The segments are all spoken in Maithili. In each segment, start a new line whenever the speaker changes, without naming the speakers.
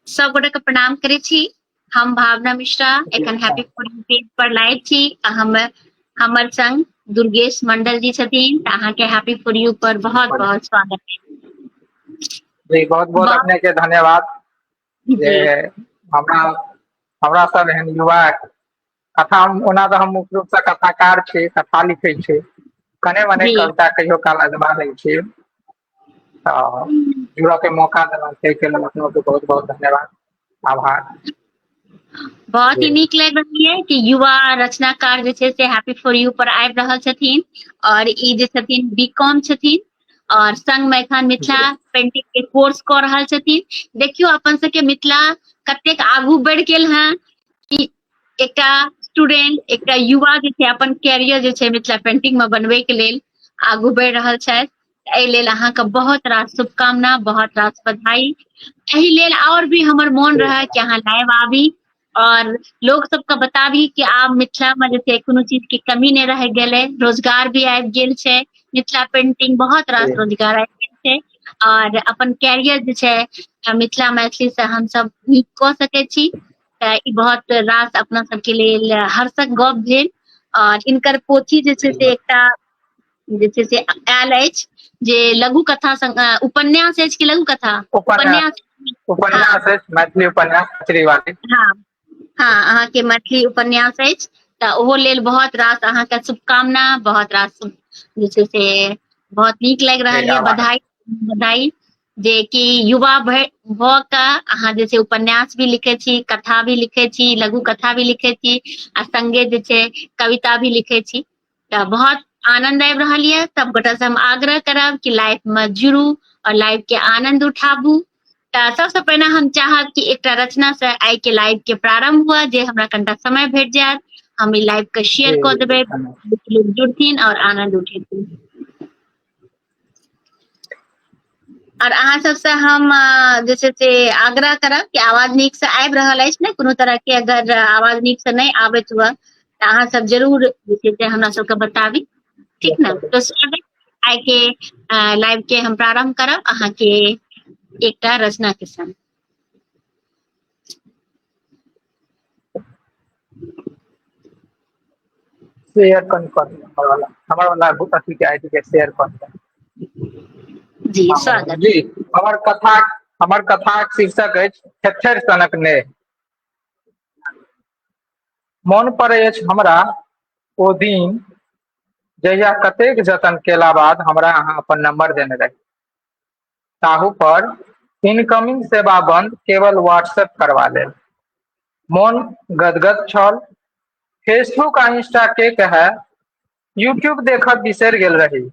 सबगोटे के प्रणाम करै छी। हम भावना मिश्रा एखन हैप्पी फूड पेज पर लाइव छी। हमर संग दुर्गेश मंडल जी छथिन, तऽ अहाँके हैप्पी फॉर यू पर बहुत बहुत स्वागत है।
जी बहुत बहुत अपने के धन्यवाद जे
जी
हमरा हमरा सब एहन युवा कथा ओना तऽ हम मुख्य रूप से कथाकार छी, कथा लिखै छी, कने मने
जी
कविता कहियो काल अजमा लै छी। जुड़ऽ के मौका देना ताहिके लेल अपनों के बहुत बहुत धन्यवाद, आभार।
बहुत ही
जी
नीक लागि रहल है कि युवा रचनाकार जे छै से हैप्पी फॉर यू पर आबि रहल छथिन और ई जे छथिन बीकॉम छथिन और संग में एखन मिथिला
जी
पेंटिंग के कोर्स कऽ रहल छथिन। देखियौ अपन सबके मिथिला कतेक आगू बढ़ि गेल हैं कि एकटा स्टूडेंट एकटा युवा जे छै अपन कैरियर जे छै मिथिला पेंटिंग में बनबै के लेल आगू बढ़ि रहल छथि। एहि लेल अहाँके बहुत रास शुभकामना, बहुत रास बधाई। एहि लेल और भी हमर मोन
जी
रहे कि अहाँ लाइव आबी और लोग सबके बताबी कि आब मिथिला में जे छै कोनो चीज के कमी नहीं रह गेलै, रोजगार भी आबि गेल छै, मिथिला पेंटिंग बहुत रास
जी
रोजगार आबि गेल छै और अपन कैरियर जे छै मिथिला मैथिली से हम सब नीक कऽ सकै छी। तऽ ई बहुत रास अपना सबके लेल हर्षक गप भेल। और हिनकर पोथी जे छै से एकटा जे छै से आयल अछि जे लघु कथा उपन्यास अछि कि लघु कथा
उपन्यास
हाँ
उपन्यास अछि, मैथिली उपन्यास श्रीवादी।
हाँ हाँ अहाँके मैथिली उपन्यास अछि तऽ ओहो लेल बहुत रास अहाँके शुभकामना, बहुत रास जे छै से बहुत नीक लागि
जी
रहल यऽ।
आभार।
बधाई बधाई जे कि युवा भऽ कऽ अहाँ जे छै उपन्यास भी लिखै छी, कथा भी लिखै छी, लघु कथा भी लिखै छी आ संगे जे छै कविता भी लिखै छी। तऽ बहुत आनंद आबि रहल यऽ। सब गोटा से हम आग्रह करब कि लाइफ में जुड़ू और लाइफ के आनंद उठाबू। तऽ सबसे पहिने हम चाहब कि एकटा रचना से आइ के लाइव के प्रारंभ हुए, जे हमरा कनिटा समय भेट जायत हम ई लाइव के शेयर
जी
कऽ
जी
देबै,
धन्यवाद।
लोग जुड़थिन और आनंद उठेथिन। और अहाँ सबसे हम जे छै से आग्रह करब कि आवाज नीक से आबि रहल अछि ने, कोनो तरह के अगर आवाज नीक से नहीं आबैत हुए तऽ अहाँ सब जरूर जे छै से हमरा सबके बताबी, ठीक ने। तो स्वागत, आइ के लाइव के हम प्रारंभ करब अहाँके एकटा रचना के संग।
शेयर कर हमर वाला अथी के आईडी के शेयर कर
जी स्वागत।
जी हमर कथाक शीर्षक अछि थेथर सनक नेह। मोन पड़ै अछि हमरा ओ दिन जहिया कतेक जतन केला बाद हमरा अहाँ अपन नंबर देने रही। ताहू पर इनकमिंग सेवा बंद, केवल व्हाट्सएप करबा लेल। मोन गदगद छल, फेसबुक आ इंस्टा के कहै, यूट्यूब देखब बिसरि गेल रही।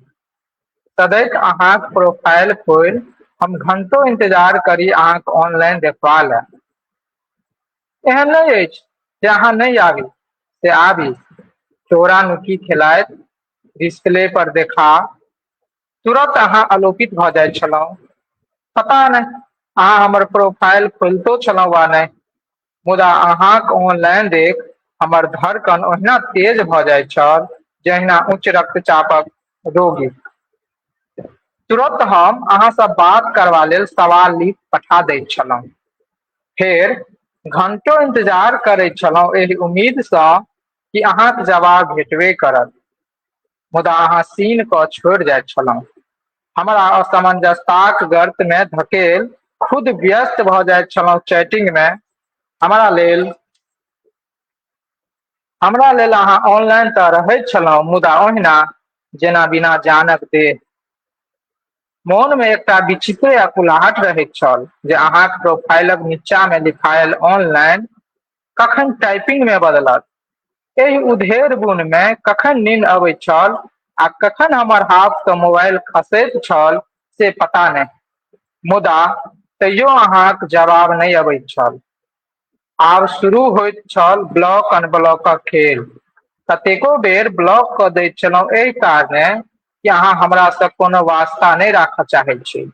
तदैक अहाँक प्रोफाइल खोलि हम घंटों इंतजार करी अहाँके ऑनलाइन देखबा ले। एहन नहीं अछि जे अहाँ नहीं आबी, से आबी चोरा नुकी खेलाइत डिस्प्ले पर देखा तुरंत अहाँ आलोकित भऽ जाइत छलहुँ। पता नहीं अहाँ हमर प्रोफाइल खोलितो छलहुँ वा नहीं, मुदा अहाँक ऑनलाइन देख हमर धड़कन ओहिना तेज भऽ जाइत छल जहिना उच्च रक्तचापक रोगी। तुरंत हम अहाँसँ बात करबा लेल सवाल लिख पठा दैत छलहुँ, फेर घंटों इंतजार करैत छलहुँ एहि उम्मीदसँ कि अहाँक जवाब भेटबे करत, मुदा अहाँ सीन कऽ छोड़ि जाइत छलहुँ। हमरा असमंजसताक गर्त में धकेल खुद व्यस्त भऽ जाइत छलहुँ चैटिंग में। हमरा लेल अहाँ ऑनलाइन तऽ रहैत छलहुँ, मुदा ओहिना जेना बिना जानक देह। मोन में एकटा विचित्र अकुलाहट रहैत छल जे अहाँक प्रोफाइलक नीचा में लिखायल ऑनलाइन कखन टाइपिंग में बदलत। एहि उधेर बुन में कखन नींद अबैत छल आ कखन हमर हाथ सँ मोबाइल खसैत छल से पता नहीं, मुदा तैयो अहाँक जवाब नहीं अबैत छल। आब शुरू होइत छल ब्लॉक अनब्लॉकक खेल। कतेको बेर ब्लॉक कऽ दैत छलहुँ एहि कारणे कि अहाँ हमरा सँ कोनो वास्ता नहीं राखऽ चाहैत छी,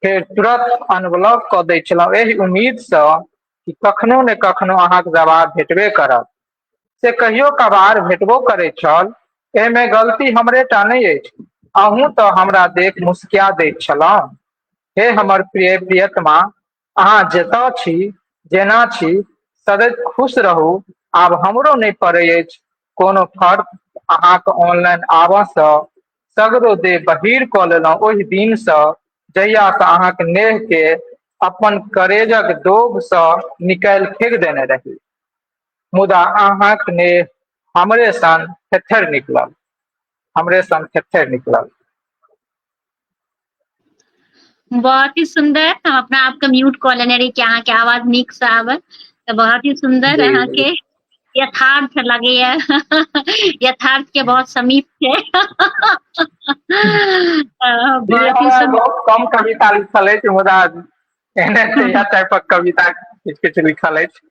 फेर तुरंत अनब्लॉक कऽ दैत छलहुँ एहि उम्मीदसँ कि कखनो ने कखनो अहाँक जवाब भेटबे करत। से कहियो कभार भेटबो करैत छल। एहिमे गलती हमरे टा नहीं अछि, अहूँ तऽ हमरा देख मुस्किया दैत छलहुँ। हे हमर प्रिय प्रियतमा, अहाँ जतऽ छी जेना छी सदैव खुश रहू। आब हमरो नहि पड़ै अछि कोनो फर्क अहाँके ऑनलाइन आबऽसँ। सगरो देह बहीर कऽ लेलहुँ ओहि दिनसँ जहियासँ अहाँके नेह के अपन करेजक डोगसँ निकालि फेक देने रही। मुदा अहाँक नेह हमरे सन थेथर निकलल, हमरे सन थेथर निकलल।
बहुत ही सुंदर। हम अपना आप के म्यूट कऽ लेने रही कि अहाँके आवाज नीक से आवे। तऽ बहुत ही सुंदर
जी
अहाँके यथार्थ लगैया। यथार्थ के बहुत समीप छै।
जी
बहुत ही
हमरा
सुंदर।
बहुत कम कविता लिखल अछि मुदा एहने इएह टाइपक कविता किछु किछु लिखल अछि।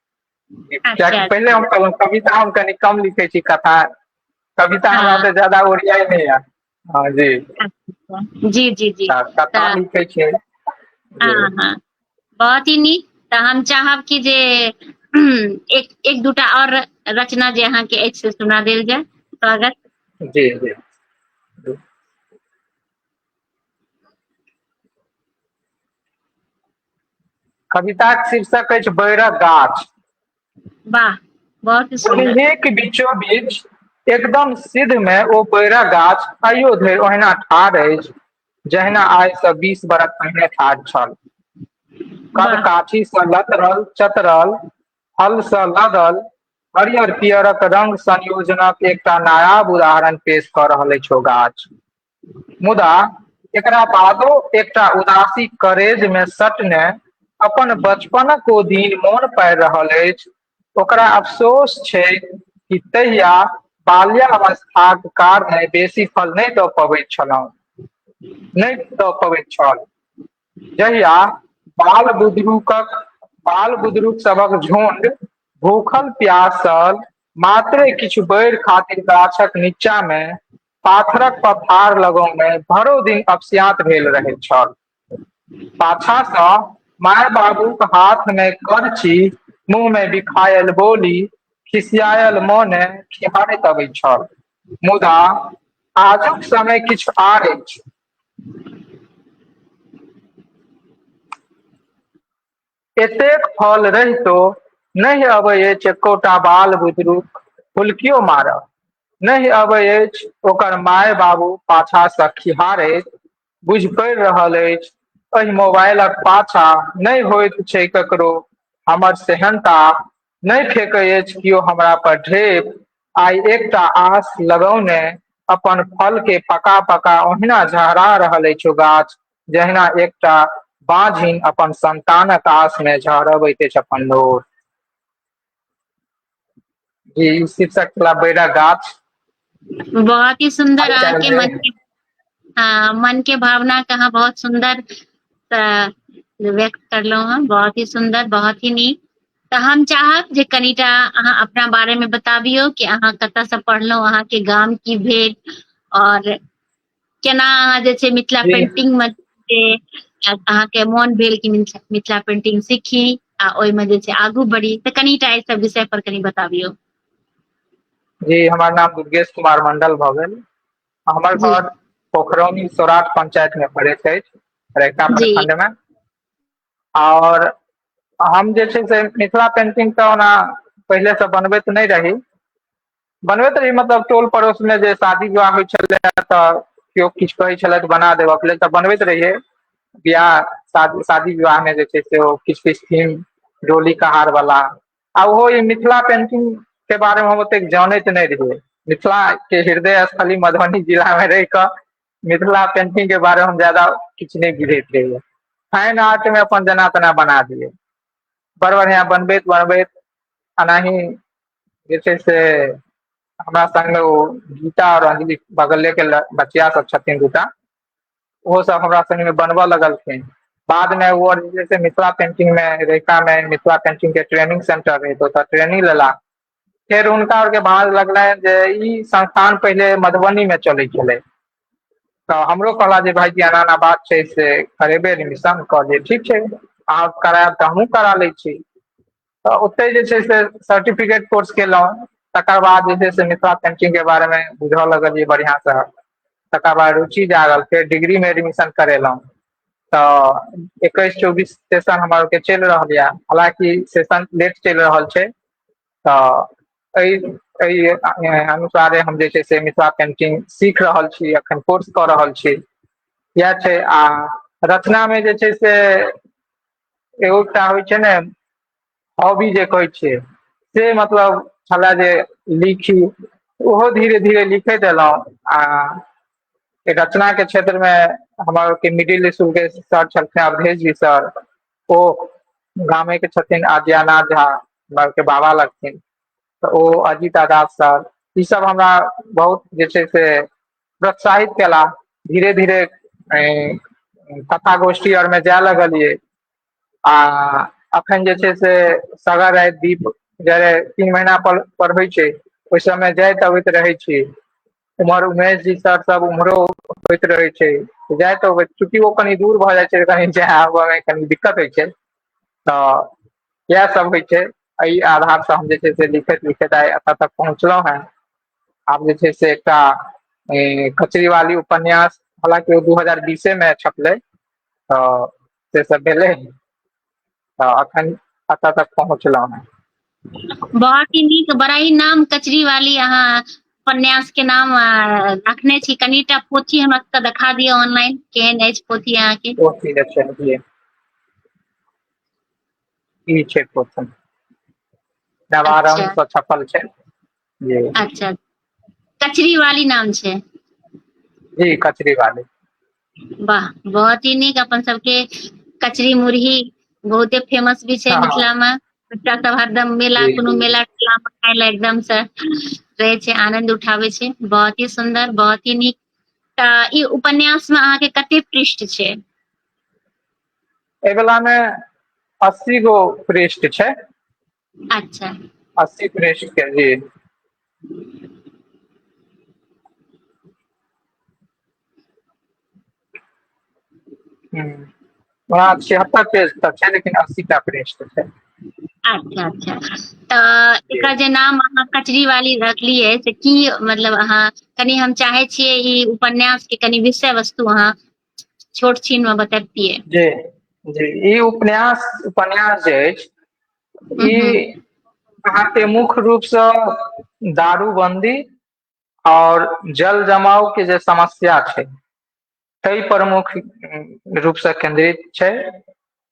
अच्छा
कियाकि पहिले
अच्छा।
हम कविता हम कनि कम लिखै छी, कथा कविता हमरा
हाँ
ओते ज्यादा ओरियाइ नहि यऽ। हाँ जी।
अच्छा। जी जी जी।
कथा
तऽ
लिखै छियै जी।
हाँ हाँ, बहुत ही नीक। तऽ हम चाहब कि जे एक दूटा और रचना जे अहाँके अछि से सुना देल जाय। स्वागत।
जी जी। कविताक शीर्षक अछि बैरक गाछ।
वाह, बहुत ही सुंदर।
ओहिने के बीचो बीच एकदम सिध में ओ बैरक गाछ आइयो धरि ओहिना ठाढ़ अछि जहिना आइ से 20 बरख पहिने ठाढ़ छल। कद
वाह।
काठी सँ लतरल चतरल, फल सँ लदल, हरियर पियरक रंग संयोजनक एकटा नायाब उदाहरण पेश कऽ रहल अछि ओ गाछ। मुदा एकरा बादो एकटा उदासी करेज में सटने अपन बचपनक ओ दिन मोन पारि रहल अछि। ओकरा अफसोस छै कि तहिया बाल्यावस्थाक कारणे बेसी फल नहि दऽ पबैत छलहुँ, नहि दऽ पबैत छल। जहिया बाल बुदरुक सभक झुंड भूखल प्यासल मात्रे किछु बैर खातिर गाछक नीचा में पाथरक पथार लगों में भरो दिन अपसियात भेल रहैत छल। पाछा सँ माय बाबूक हाथ में करची, मुँह में बिखायल बोली, खिसियायल मोने खिहारैत अबैत छल। मुदा आजुक समय किछु आर अछि। एतेक फल रहितो नहि अबै अछि एकोटा बाल बुदरुक फुल्कियो मारऽ, नहि अबै अछि ओकर माय बाबू पाछा सँ खिहारैत बुझि पड़ि रहल अछि एहि मोबाइलक पाछा नहि होइत छै ककरो हमर सेहनता, नहि फेकै अछि केओ हमरा पर ढेप। आइ एकटा आस लगौने अपन फल के पका पका ओहिना झहरा रहल अछि ओ गाछ जहिना एकटा बाँझिन अपन संतानक आस में झहरबैत अछि अपन नोर। जी शीर्षक छला बैरक गाछ।
बहुत ही सुंदर
आइ
अहाँके
काल्हि
मन के, हाँ, मन के भावना के अहाँ बहुत सुंदर व्यक्त करलहुँ हँ। बहुत ही सुंदर, बहुत ही नीक। तऽ हम चाहब जे कनिटा अहाँ अपना बारे में बताबियौ कि अहाँ कतयसँ पढ़लहुँ, अहाँके गाम की भेल, और केना अहाँ जे छै मिथिला
जी
पेंटिंग में अहाँके मोन भेल कि मिथिला पेंटिंग सीखी आ ओहिमे जे छै आगू बढ़ी। तऽ कनिटा एहि सब विषय पर कनि बताबियौ।
जी हमर नाम दुर्गेश कुमार मंडल भऽ गेल। हमर
जी
घर पोखरौनी सौराठ पंचायत में पड़ैत अछि, रैका
जी
प्रखंड में। और हम जे छै से मिथिला पेंटिंग तऽ ओना पहिलेसँ बनबैत नहि रही। बनबैत रही मतलब टोल पड़ोस में जे शादी विवाह होइ छलै तऽ केओ किछु कहै छलै तऽ बना देबऽ के लेल तऽ बनबैत रहियै। बियाह शादी विवाह में जे छै से ओ किछु किछु थीम डोली कहार वाला, आ ओहो ई मिथिला पेंटिंग के बारे में हम ओतेक जानैत नहि रहियै। मिथिला के हृदय स्थली मधुबनी जिला में रहि कऽ मिथिला पेंटिंग के बारे में हम ज्यादा किछु नहि बुझैत रहियै। फाइन आर्ट में अपन जेना तेना बना दियै। बड़ बढ़िआँ बनबैत बनबैत एनाही जे छै से हमरा संग ओ गीता और अंजलि बगले के बचिया सब छथिन दूटा, ओहो सब हमरा संगे बनबऽ लगलखिन। बाद में वो जैसे मिथिला पेंटिंग में रैका में मिथिला पेंटिंग के ट्रेनिंग सेंटर रहै तऽ ओतऽ ट्रेनिंग लेला। फेर हुनका और के भाज लगलनि जे ई संस्थान पहिले मधुबनी में चलै छलै। तऽ हमरो कहला जे भायजी एना एना बात छै से करेबै एडमिशन, कहलियै ठीक छै। अहाँ करायब तऽ हमहूँ करा लै छी। तऽ ओतै जे छै से सर्टिफिकेट कोर्स केलहुँ। तकर बाद जे छै से मिथिला पेंटिंग के बारे में बुझऽ लगलियै बढ़िआँ सँ। तकर बाद रुचि जागल फेर डिग्री में एडमिशन करेलहुँ। तो 21-24 सेशन हमारे के चल रहा है, हालांकि सेशन लेट चल रहा है। तो एहि अनुसारे हम जे छै से मिथिला पेंटिंग सीख रहल छी, अखन कोर्स कऽ रहल छी। इएह छै। आ रचना में जे छै से एगोटा होइ छै ने हॉबी जे कहै छियै से मतलब छलै जे लिखी, ओहो धीरे धीरे लिखैत एलहुँ। आ रचना के क्षेत्र में हमर के मिडिल स्कूल के सर छलखिन अवधेश जी सर, ओ गामे के छथिन आद्यानाथ झा, हमर के बाबा लगथिन। तो ओ अजीत आकाश सर, ई सब हमरा बहुत जे छै से प्रोत्साहित केला। धीरे धीरे कथा गोष्ठी आर में जाय लगलियै। आ अखन जे छै से सगर राति दीप जरे 3 महीना पर होइ छै, ओहि समय जाइत अबैत रहै छी। उम्हर उमेश जी सर सब उम्हरो होइत रहे छै, जाइत अबैत, चूँकि ओ कनि दूर भऽ जाइ छै, कनि जाय आबऽ में कनि दिक्कत होइ छै। तऽ इएह सब होइ छै। एहि आधार से हम जे छै से लिखैत लिखैत आइ एतऽ तक पहुँचलहुं हैं। आब जे छै से एकटा कचरी वाली उपन्यास, हालांकि ओ 2020 में छपलै, तऽ से सब भेलै। तऽ अखन एतऽ तक पहुँचलहुं हैं।
बहुत ही नीक, बड़ा ही नाम कचरी वाली अहाँ उपन्यास के नाम रखने छी। कनिटा पोथी हमरा सबके देखा दिअ ऑनलाइन, केहन अछि पोथी अहाँ के?
ओ चीज अच्छा है, ई छै पोथी, नवारंभ
अच्छा
से छपल छै जी।
अच्छा, कचरी वाली नाम छै?
जी कचरी वाली।
वाह, बहुत ही नीक। अपन सबके कचरी मुरही बहुते फेमस भी छै
हाँ
मिथिला में। बच्चा सब हरदम मेला,
जी
कोनो मेला ठेला में खाय ले एकदम से रहे छै, आनंद उठाबै छै। बहुत ही सुंदर, बहुत ही नीक। तऽ ई उपन्यास में अहाँके कते पृष्ठ छै?
एहि वला में 80 गो पृष्ठ छै।
अच्छा
80 पृष्ठ के जी। वहाँ 76 पेज तक छै, लेकिन 80टा पृष्ठ छै।
अच्छा अच्छा। तऽ
जी
एकर जे नाम अहाँ कचरी वाली रखलियै से की मतलब, अहाँ कनि हम चाहे छियै ई उपन्यास के कनि विषय वस्तु अहाँ छोट छीन में बतैबतियै।
जी जी, ई उपन्यास जे अछि, ई
हम्म।
अहाँके मुख्य रूप सँ दारूबंदी और जल जमाव के जे समस्या छै, ताहि पर मुख्य रूप से केंद्रित छै।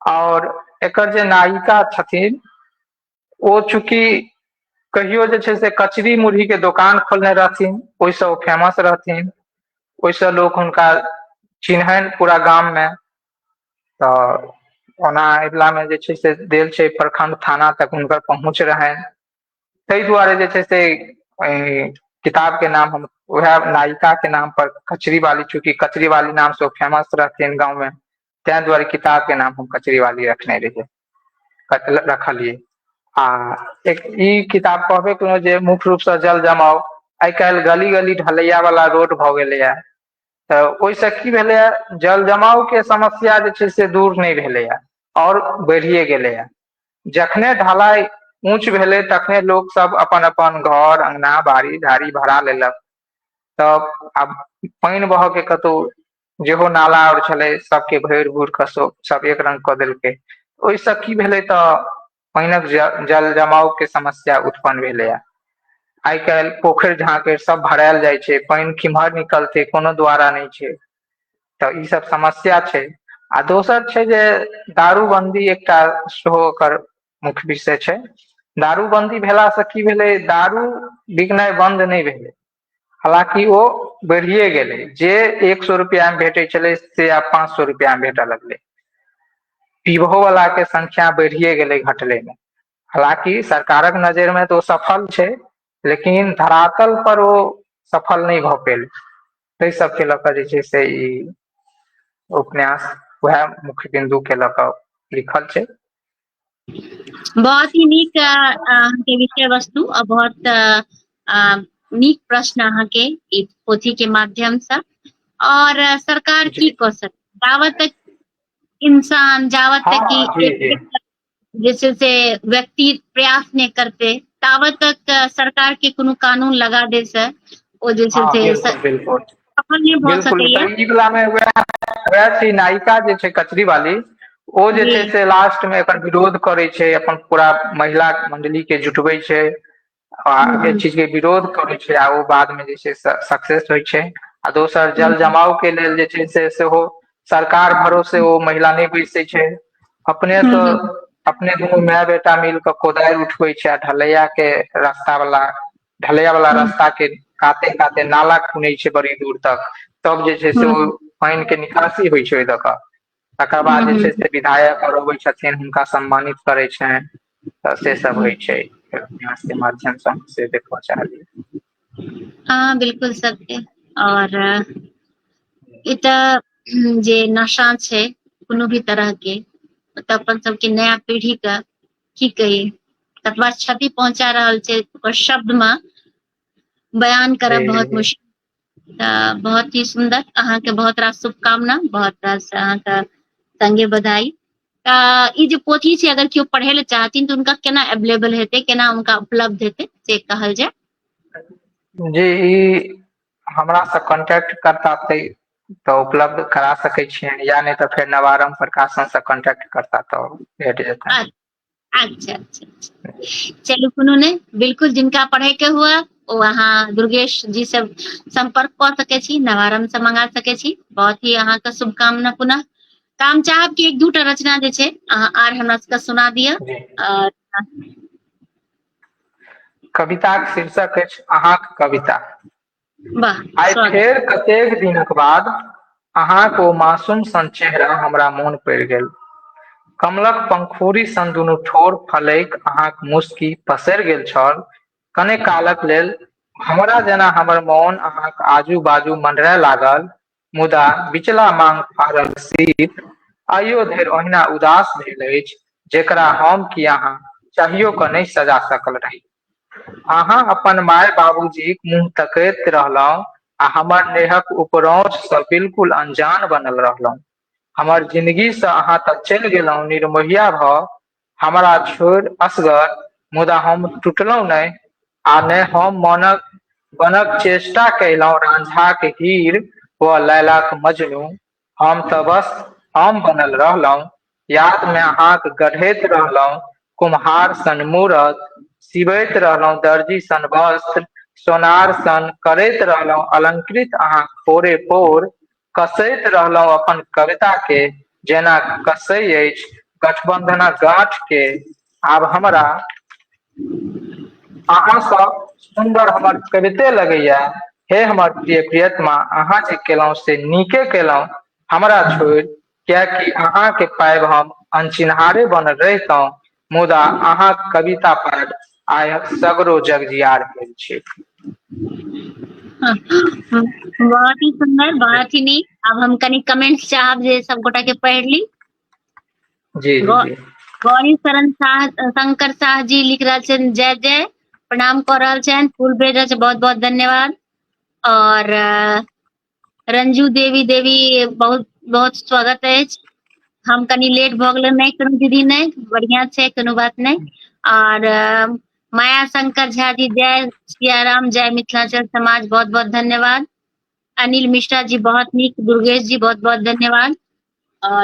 और एकर जे नायिका छथिन, ओ चूँकि कहियो जे छै से कचरी मुरही के दोकान खोलने रहथिन, ओहिसँ ओ फेमस रहथिन, ओहिसँ लोक हुनका चिन्हनि पूरा गाम में। तऽ ओना अगिला में जे छै से देल छै प्रखंड थाना तक हुनकर पहुँच रहनि। ताहि दुआरे जे छै से किताब के नाम हम उएह नायिका के नाम पर कचरी वाली, चूंकि कचरी वाली नाम से ओ फेमस रहथिन गाँव में, ताहि दुआरे किताब के नाम हम कचरी वाली रखने रहियै, रखलियै। आ ई किताब कहबे केलहुँ जे मुख्य रूप से जल जमाव, आइ काल्हि गली गली ढलैया वाला रोड भऽ गेलैया, तऽ ओहिसँ की भेलैया, जल जमाव के समस्या जे छै से दूर नहि भेलैया, और बढ़िए गेलैया। जखने ढलाई ऊंच भेलै, तखने लोक सब अपन अपन घर अंगना बाड़ी झाड़ी भरा लेलक। तब आब पानि बहऽ के कतहु जेहो नाला आर छलै, सबके भरि भूर कऽ सब एक रंग कऽ देलकै। ओहिसँ की भेलै तऽ पानिक जल जमाव के समस्या उत्पन्न भेलैया। आइ काल्हि पोखरि झाखैर सब भरायल जाइ छै, पानि केम्हर निकलतै कोनो द्वारा नहि छै। तऽ ई सब समस्या छै। आ दोसर छै जे दारूबंदी एकटा सेहो ओकर मुख्य विषय छै। दारूबंदी भेलासँ की भेलै, दारू बिकनाइ बन्द नहि भेलै, हालांकि ओ बढ़िए गेलै। जे 100 रुपआ में भेटै छलै से आब 500 रुपआ में भेटऽ लगलै। पीबहो वाला के संख्या बढ़िए गेलै, घटलै नहि। हालांकि सरकारक नजर में तऽ ओ सफल छै, लेकिन धरातल पर ओ सफल नहि भऽ पेलै। ताहि सबके लऽ कऽ जे छै से ई उपन्यास वएह मुख्य बिन्दु के लऽ कऽ लिखल छै।
बहुत ही नीक अहाँके विषय वस्तु, और बहुत नीक प्रश्न अहाँके ई पोथी के माध्यम से। और सरकार
जी
की कऽ सकै, जाबत तक इंसान, जाबत तक कि
हाँ जी जी
एक जे छै से व्यक्ति प्रयास नहि करते, ताबत तक सरकार के कोनो कानून लगा दै से ओ जे छै
हाँ
से
बिल्कुल बिल्कुल
सफल नहीं भऽ
बिल्कुल
सकैया।
तऽ ई वला में वएह छी नायिका जे छै कचरी वाली, ओ जे
जी
छै से लास्ट में एकर विरोध करे छै, अपन पूरा महिला मंडली के जुटबै छै आ एहि
हम्म
चीज के विरोध करे छै, आ ओ बाद में जे छै सक्सेस होइ छै। आ दोसर जल
हम्म
जमाव के लेल जे छै से सेहो सरकार भरोसे ओ महिला नहि बैसै छै, अपने
हम्म
सँ
हम्म
अपने दुनू माय बेटा मिल क कोदारि उठबै छै, आ ढलैया वाला
हम्म
रास्ता के काते काते नाला खुनै छै बड़ी दूर तक, तब जे छै से ओ
हम्म
पानि के निकासी होइ छै ओहि दऽ कऽ। तकर बाद जे
हम्म
छै से विधायक और अबै छथिन, हुनका सम्मानित करै छनि, तऽ से सब
हम्म
होइ छै। उपन्यास के माध्यम से हम से देखबऽ चाहलियै।
हाँ बिल्कुल सत्य। और ई तऽ जे नशा छै कोनो भी तरह के, तऽ अपन सबके नया पीढ़ी के की कही कतबा क्षति पहुँचा रहल छै ओकर शब्द में बयान करब बहुत
जी
मुश्किल। तऽ बहुत ही सुन्दर, अहाँके बहुत रास शुभकामना, बहुत रास अहाँके संगे बधाई। ई जे पोथी छै अगर केओ पढ़ै लए चाहथिन तऽ हुनका केना एवेलेबल हेतै, केना हुनका उपलब्ध हेतै से कहल जाय।
जी ई हमरा से कांटेक्ट करता तऽ उपलब्ध करा सकै छियनि, या नहि तऽ फेर नवारम्भ प्रकाशन से कांटेक्ट करता तऽ भेट जेतनि।
अच्छा अच्छा अच्छा, चलू कोनो नहि, बिल्कुल जिनका पढ़ैके हुए ओ अहाँ दुर्गेश जी से संपर्क कऽ सकै छी, नवारम्भ से मंगा सकै छी। बहुत ही अहाँके शुभकामना पुनः। तऽ हम चाहब कि एक दूटा रचना जे छै अहाँ आर हमरा सबके सुना दिअ।
जी
और
कविताक शीर्षक अछि अहाँक कविता।
वाह
आइ
स्वागत।
फेर कतेक दिनक बाद अहाँक ओ मासूम सन चेहरा हमरा मोन पड़ि गेल। कमलक पंखुड़ी सन दुनू ठोर फलैक अहाँक मुस्की पसरि गेल छल। कने कालक लेल हमरा जेना हमर मोन अहाँक आजू बाजू मंडराय लागल, मुदा बिचला मांग फाड़ल सीत आइयो धरि ओहिना उदास भेल अछि, जेकरा हम कि अहाँ चाहियो कऽ नहि सजा सकल रही। अहाँ अपन माय बाबूजीक मुँह तकैत रहलहुँ, आ हमर नेहक उपरौठ सँ बिल्कुल अनजान बनल रहलहुँ। हमर जिंदगी से अहाँ तऽ चलि गेलहुँ निर्मोहिया भऽ, हमरा छोड़ि असगर, मुदा हम टूटलहुँ नहि, आ ने हम बनक चेष्टा कयलहुँ रांझाक हीर व लैलाक मजनू। हम तऽ बस हम बनल रहलहुँ, याद में अहाँक गढ़ैत रहलहुँ कुम्हार सन मूरत, सिबैत रहलहुँ दर्जी सन वस्त्र, सोनार सन करैत रहलहुँ अलंकृत अहाँक पोरे पोर, कसैत रहलहुँ अपन कविता के जेना कसै अछि गठबंधनक गांठ के। आब हमरा अहाँ सब सुन्दर हमर कविते लगैया। हे हमर प्रिय प्रियतमा, अहाँ जे केलहुँ से नीके केलहुँ हमरा छोड़ि, कियाकि अहाँके पाबि हम अनचिन्हारे बनल रहितहुँ, मुदा अहाँक कविता पढ़ब आइ सगरो जगजियार भेल छै।
बहुत ही सुंदर, बहुत ही नीक। अब हम कनी कमेंट्स चाहब जे सब गोटा के पढ़ि ली।
जी जी जी
गौरी शरण शाह शंकर शाह जी लिख रहल छनि जय जय, प्रणाम कऽ रहल छनि, फूल भेज रहल छै, बहुत बहुत धन्यवाद। और रंजू देवी बहुत बहुत स्वागत अछि। हम कनी लेट भऽ गेलै, नहि कोनो दीदी नहि, बढ़ियां छै कोनो बात नहि। और माया शंकर झा जी जय सिया राम, जय मिथिलांचल समाज, बहुत बहुत धन्यवाद। अनिल मिश्रा जी बहुत नीक, दुर्गेश जी बहुत बहुत धन्यवाद।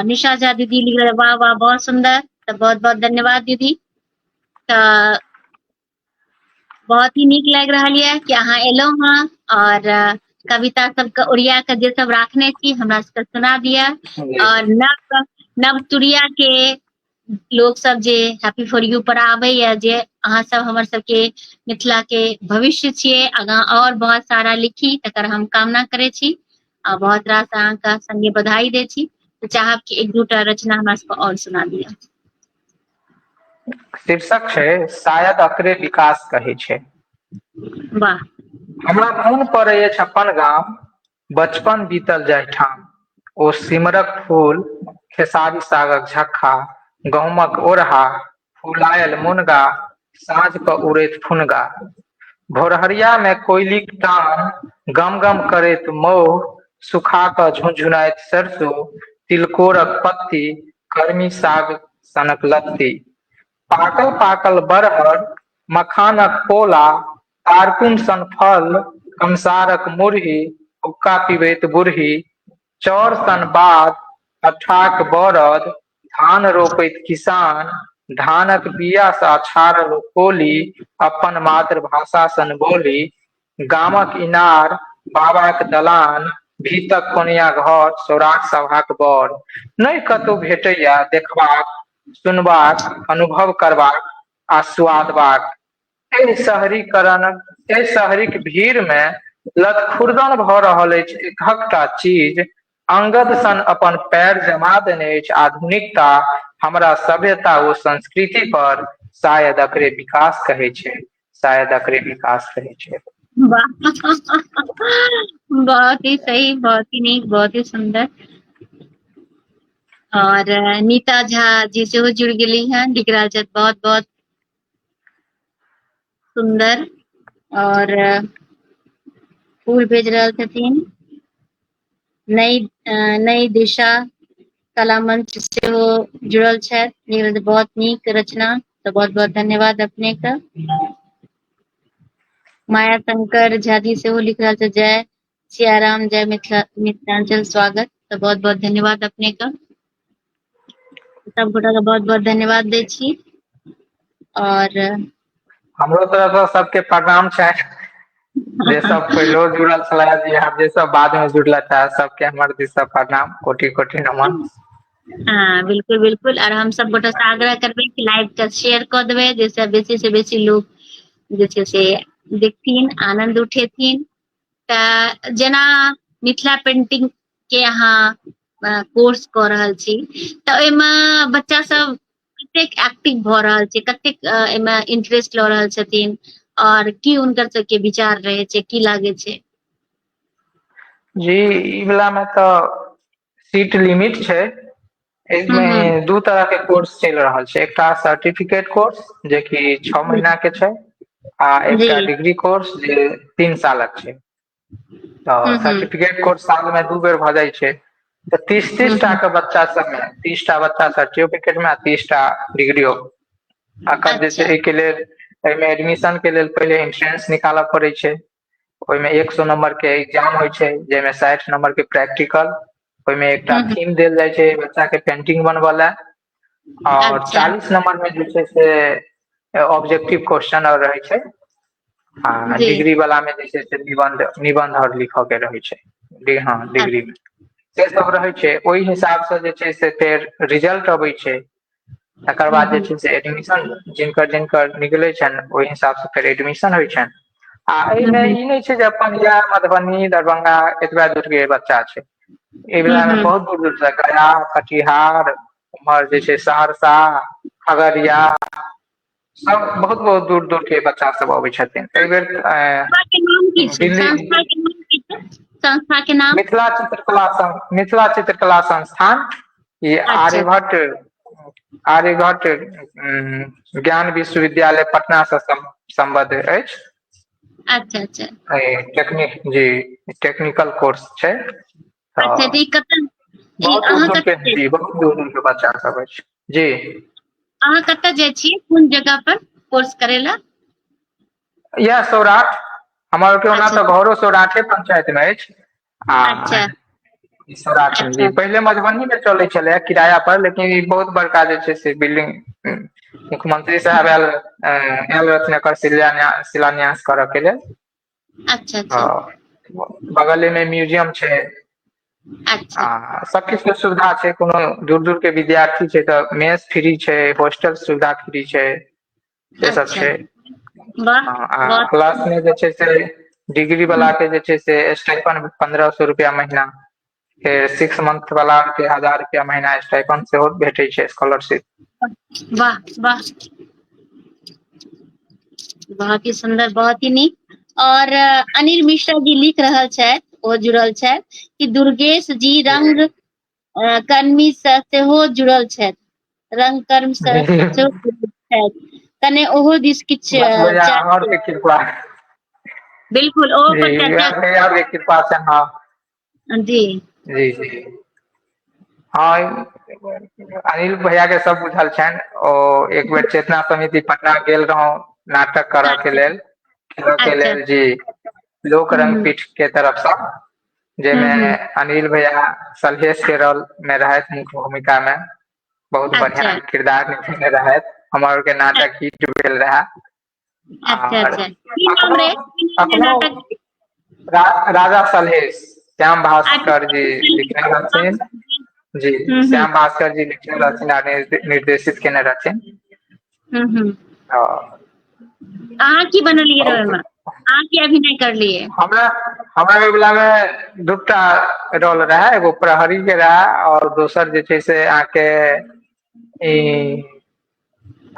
निशा झा दीदी लिख रहे वाह वाह बहुत सुंदर, तऽ बहुत बहुत धन्यवाद दीदी। तऽ बहुत ही नीक लागि रहल ये कि अहाँ एलहुं हेँ, और कविता सबके ओरिया के जे सब राखने छी हमरा सबके सुना दिया।
जी
और नव तुरिया के लोग सब जे हैप्पी फॉर यू पर आबैया, जे अहाँ सब हमर सबके मिथिला के भविष्य छियै, आगाँ और बहुत सारा लिखी तकर हम कामना करै छी, आ बहुत रास अहाँके संगे बधाई दै छी। तऽ चाहब कि एक दूटा रचना हमरा सबके और सुना दिया।
शीर्षक छै शायद एकरे विकास कहै छै।
वाह।
हमरा मोन पड़ै अछि अपन गाम, बचपन बीतल जाय ठाम, ओ सिमरक फूल, खेसारी सागक झक्खा, गहुमक ओरहा, फुलायल मुनगा, साँझ क उड़ैत फुनगा, भोरहरिया में कोयलिक टान, गम गम करैत मौह, सुखा क झुनझुनाइत सरसो, तिलकोरक पत्ती, कर्मी साग सनक लत्ती, पाकल पाकल बरहर, मखानक पोला, तारकुन सन फल, कंसारक मुरही, हुक्का पीबैत बूढ़ी, चौर सन बाद अठाक बरद, धान रोपैत किसान, धानक बिया सा छाड़ल कोली, अपन मातृभाषा सन बोली, गामक इनार बाबाक दलान, भीतक कोनिया घर सौराठ सभाक बर, नहि कतहु भेटैया देखबाक, सुनबाक, अनुभव करबाक आ स्वादबाक। एहि शहरीकरण, एहि शहरीक भीड़ में लथखुर्दन भऽ रहल अछि एकहकटा चीज, अंगद सन अपन पैर जमा देने अछि आधुनिकता, हमरा सभ्यता व संस्कृति पर शायद एकरे विकास कहै छै, शायद एकरे विकास कहै छै।
वाह बहुत ही सही, बहुत ही नीक, बहुत ही सुंदर। और नीता झा जी सेहो जुड़ गेली हैं, लिख रहल छथि बहुत बहुत सुंदर, और फूल भेज रहल छथिन। नई दिशा कला मंच सेहो जुड़ल छथि, लिख रहल छथि बहुत नीक रचना, तो बहुत बहुत धन्यवाद अपने का। माया शंकर झा जी सेहो लिख रहल छथि जय सियाराम, जय मिथिलांचल, स्वागत, तो बहुत बहुत धन्यवाद अपने का। सब गोटा का बहुत बहुत धन्यवाद दै छी। और
हमरो तरफ से सबके प्रणाम छै, जे सब पहिलो जुड़ल छला, जे सब बाद में जुड़लता, सबके हमर दिस से प्रणाम, कोटि कोटि नमन।
हाँ बिल्कुल बिल्कुल, और हम सब गोटा से आग्रह करबै कि लाइव के शेयर कऽ देबै, जैसे बेसी से बेसी लोग जे छै से देखथिन, आनंद उठेथिन। तऽ जेना मिथिला पेंटिंग के अहाँ कोर्स कऽ रहल छी, तऽ ओहिमे बच्चा सब कतेक एक्टिव भऽ रहल छै, कतेक एहिमे इंटरेस्ट लऽ रहल छथिन, और की हुनकर सबके विचार रहे छै, की लागे छै?
जी ई वाला में तो सीट लिमिट छै,
हम्म,
इसमें दू तरह के कोर्स चल रहल छै, एकटा सर्टिफिकेट कोर्स जे कि 6 महीना के छै, आ
जी,
एकटा डिग्री कोर्स जे 3 सालक छै। तऽ
हम्म,
सर्टिफिकेट कोर्स साल में 2 बेर भऽ जाइ छै, तऽ 30-30 टा
हम्म,
के बच्चा सब में 30 टा बच्चा सर्टिफिकेट में, 30 टा डिग्रियो। अखन जे छै
अच्छा,
एहिके लेल, एहिमे एडमिशन के लेल पहिले इंट्रेंस निकालऽ पड़ै छै, ओहिमे 100 नंबर के एग्जाम होइ छै, जाहिमे 60 नंबर के प्रैक्टिकल, ओहिमे एकटा
हम्म,
थीम देल जाइ छै बच्चा के पेंटिंग बनबऽ लए, और
अच्छा,
40 नंबर में जे छै से ऑब्जेक्टिव क्वेश्चन और रहै छै, आ
जी,
डिग्री वाला में जे छै से निबंध और लिखऽ के रहै छै। हाँ डिग्री में से सब रहै छै, ओहि हिसाब से जे छै से फेर रिजल्ट अबै छै, तकर बाद जे
हम्म,
छै से एडमिशन जिनकर जिनकर निकले छनि, ओहि हिसाब से फेर एडमिशन होइ छनि। आ एहिमे
हम्म,
ई नहि छै जे अपन या मधुबनी दरभंगा एतबे दूर के बच्चा छै, एहि वला में
हम्म,
बहुत दूर दूर से गया, कटिहार, उम्हर जे छै सहरसा, खगड़िया, सब बहुत बहुत दूर दूर के बच्चा सब अबै छथिन। एहि बेर
संस्था के नाम की छै?
दिल्ली
संस्था के नाम की छै? संस्था के नाम?
मिथिला चित्रकला संस्थान, ये
अच्छा,
आर्यभट्ट ज्ञान विश्वविद्यालय पटना से सम्बद्ध अछि।
अच्छा, अच्छा,
जी टेक्निकल कोर्स छै,
अच्छा,
तऽ
तऽ ई कतऽ, ई
बहुत दूर
अहाँ
दूर के,
कतऽ जाइ
जी बहुत दूर दूर के बच्चा सब अछि जी।
अहाँ कतऽ जाइ छियै, कोन जगह पर कोर्स करै लए?
इएह सौराठ, हमर के ओना
अच्छा,
तऽ घरो सौराठे पंचायत में अछि, आ
अच्छा,
सौराठ मे जी,
अच्छा,
पहिले मधुबनी में चलै छलै किराया पर, लेकिन ई बहुत बड़का जे छै से बिल्डिंग, मुख्यमंत्री साहब आयल रहथिन एकर शिलान्यास करऽ के लेल,
अच्छा, अच्छा,
बगले में म्यूजियम छै,
अच्छा,
आ सब किछ के सुविधा छै, कोनो दूर दूर के विद्यार्थी छै तऽ मेस फ्री छै, हॉस्टल सुविधा फ्री छै, से सब
अच्छा,
छै।
वाह,
आ
बहुत,
क्लास में जे छै से डिग्री वाला के जे छै से स्टाइपेंड 1500 रुपया महीना, फेर 6 मंथ वाला के 1000 रुपया महीना स्टाइपेंड सेहो भेटै छै, स्कॉलरशिप।
वाह वाह, बहुत ही सुंदर, बहुत ही नीक। और अनिल मिश्रा जी लिख रहल छथि, ओ जुड़ल छथि कि दुर्गेश जी रंग कर्मी से सेहो जुड़ल छथि, रंग कर्म से सेहो जुड़ल छथि, कने ओहो दिस किछु
बस भैया हमर
चर्चा,
के कृपा,
बिल्कुल ओहो पर
जी
चर्चा,
भैया के कृपा से, हाँ
जी
जी जी, हाँ अनिल भैया के सब बुझल छनि, ओ एक बेर चेतना समिति पटना गेल रहौं नाटक करऽ के
अच्छा,
लेल, खेलऽ के
अच्छा,
लेल जी, लोक
हम्म,
रंगपीठ के तरफ से, जेमे
हम्म।
अनिल भैया सलहेश के रोल में रहे मुख्य भूमिका में, बहुत बढ़िया
अच्छा
किरदार निभेने रहे। हमार के नाटक हिट भेल रहा।
अच्छा
और
अच्छा की नाम
अखनो
रे, की नाम रे
अखनो
नाटक के?
राजा सलहेश श्याम
अच्छा
भास्कर जी लिखने रहथिन। जी,
हम्म।
श्याम भास्कर जी लिखने रहथिन आ निर्देशित केने रहथिन।
हम्म।
और
अहाँ की बनलियै रहे
बहुत
ओहिमे, अहाँ की अभिनय करलियै?
हमरा हमरा ओहि वाला में दूटा रोल रहा, एगो प्रहरी के रहा और दोसर जे छै से अहाँके ई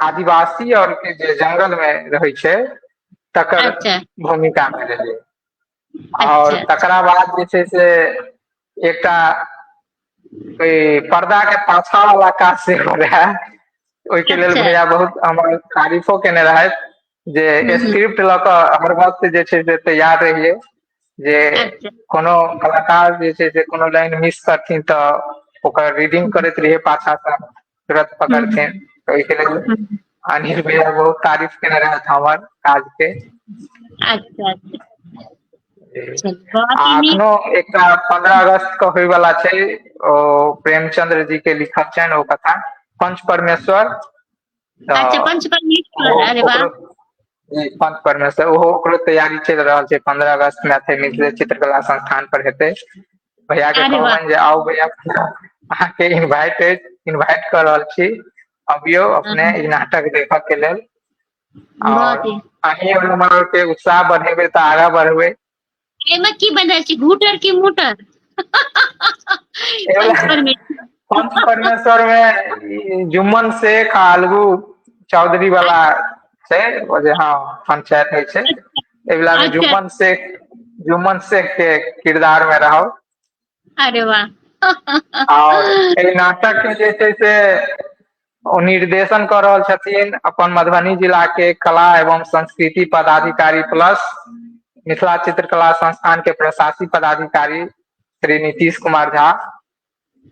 आदिवासी और के जे जंगल में रहे छै तकर
अच्छा
भूमिका में रहे। और
अच्छा
तकरा बाद जे छै से एकटा पर्दा के पाछा वाला काज सेहो रहा। ओहिके लेल
अच्छा
भैया बहुत हमर तारीफो केने रहथि जे
हम्म।
स्क्रिप्ट लऽ कऽ हमर वक्त जे छै से तैयार रहियै, जे
अच्छा
कोनो कलाकार जे छै से कोनो लाइन मिस करथिन तऽ ओकर रीडिंग करैत रहियै पाछा से तुरंत
हम्म
पकड़थिन। तऽ ओहिके लेल
हम्म।
अनिल भैया बहुत तारीफ केने रहथि हमर काज के।
अच्छा अच्छा चल
आ
बहुत ही नीक।
एखनो एकटा 15 अगस्त के होय वाला छै, ओ प्रेमचंद्र जी के लिखल छनि ओ कथा पंच परमेश्वर।
अच्छा
तऽ
पंच परमेश्वर, अरे वाह।
ओकरो जी पंच परमेश्वर ओहो ओकरो तैयारी चलि रहल छै। 15 अगस्त मिथिले चित्रकला संस्थान पर हेतै। भैया के
अरे वाह
कहबनि जे आउ भैया, अहाँके इनवाइट अछि, इनवाइट कर रहल छी, अबियौ अपने ई नाटक देखऽ के लेल। और
बहुत ही।
अहीं हमर के उत्साह बढ़ेबै तऽ आगाँ बढ़बै।
एहिमे की बनि रहल छी, घूटर की मूटर? पंच परमेश्वर।
पंच परमेश्वर में जुम्मन शेख आ अलगू चौधरी वाला छै, ओ जे हाँ पंचायत होइ छै एहि वला में
अच्छा
जुम्मन शेख के किरदार में रहब।
अरे वाह।
और एहि नाटक के जे छै से ओ निर्देशन कऽ रहल छथिन अपन मधुबनी जिला के कला एवं संस्कृति पदाधिकारी प्लस मिथिला चित्रकला संस्थान के प्रशासी पदाधिकारी श्री नीतीश कुमार झा।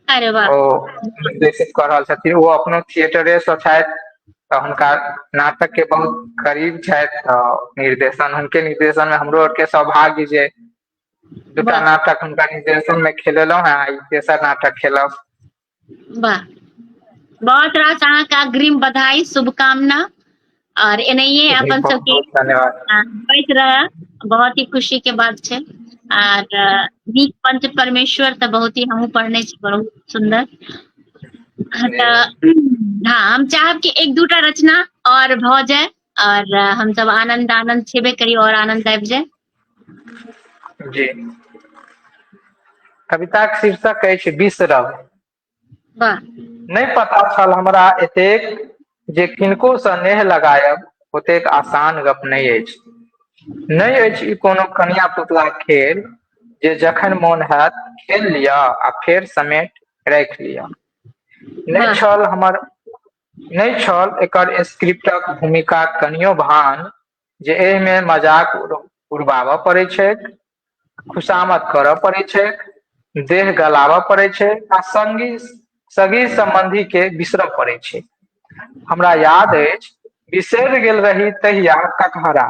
अरे वाह।
ओ निर्देशित कऽ रहल छथिन। ओ अपनो थिएटरे सँ छथि तऽ हुनका नाटक के बहुत करीब छथि, तऽ निर्देशन हुनके निर्देशन में हमरो आर के सौभाग्य जे दूटा
वाह
नाटक हुनका निर्देशन में खेलेलहुं हें, आई तेसर नाटक खेलब।
वाह, बहुत रास अहाँके अग्रिम बधाई शुभकामना। और एनाहिए
जी
अपन
बहुत
सबके
बहुत धन्यवाद।
होइत रहे, बहुत ही खुशी के बात छै। आर नीक पंच परमेश्वर तऽ बहुत ही हमहूँ पढ़ने छी, बहुत सुन्दर। तऽ हाँ हम चाहब कि एक दूटा रचना और भऽ जाय और हम सब आनंद छेबे करी और आनंद आबि जाय।
जी, कविताक शीर्षक अछि बिसरब।
वाह।
नहि पता छल हमरा एतेक जे किनको सँ नेह लगायब ओतेक आसान गप नहि अछि। नहि अछि ई कोनो कनिया पुतला खेल जे जखन मोन हैत खेल लिअ आ फेर समेट राखि लिअ। नहि
वाह
छल हमर नहि छल एकर स्क्रिप्टक भूमिका कनियो भान जे एहिमे मजाक उड़वाबऽ पड़ै छैक, खुशामद करऽ पड़ै छैक, देह गलाबऽ पड़ै छै आ सगी सम्बन्धी के बिसरऽ पड़ै छै। हमरा याद अछि बिसरि गेल रही तहिया कटहरा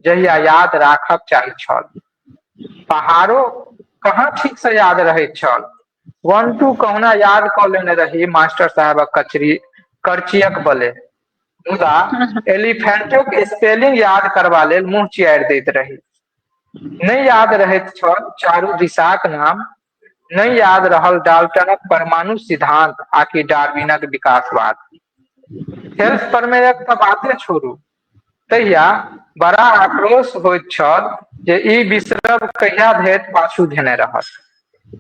जहिया याद राखब चाही छल। पहाड़ो कहाँ ठीक से याद रहैत छल। 1 2 कहुना याद कऽ लेने रही मास्टर साहेबक करचियक बले, मुदा एलिफेंटो के स्पेलिंग याद करबा लेल मुँह चियारि दैत रही। नहि याद रहैत छल चारू दिशाक नाम, नहि याद रहल डाल्टनक परमाणु सिद्धांत आकि डार्विनक विकासवाद। सेल्फ प्रमेयक तऽ बाते छोड़ू, तहिया बड़ा आक्रोश होइत छल जे ई बिसरब कहिया धरि पाछू धेने रहत।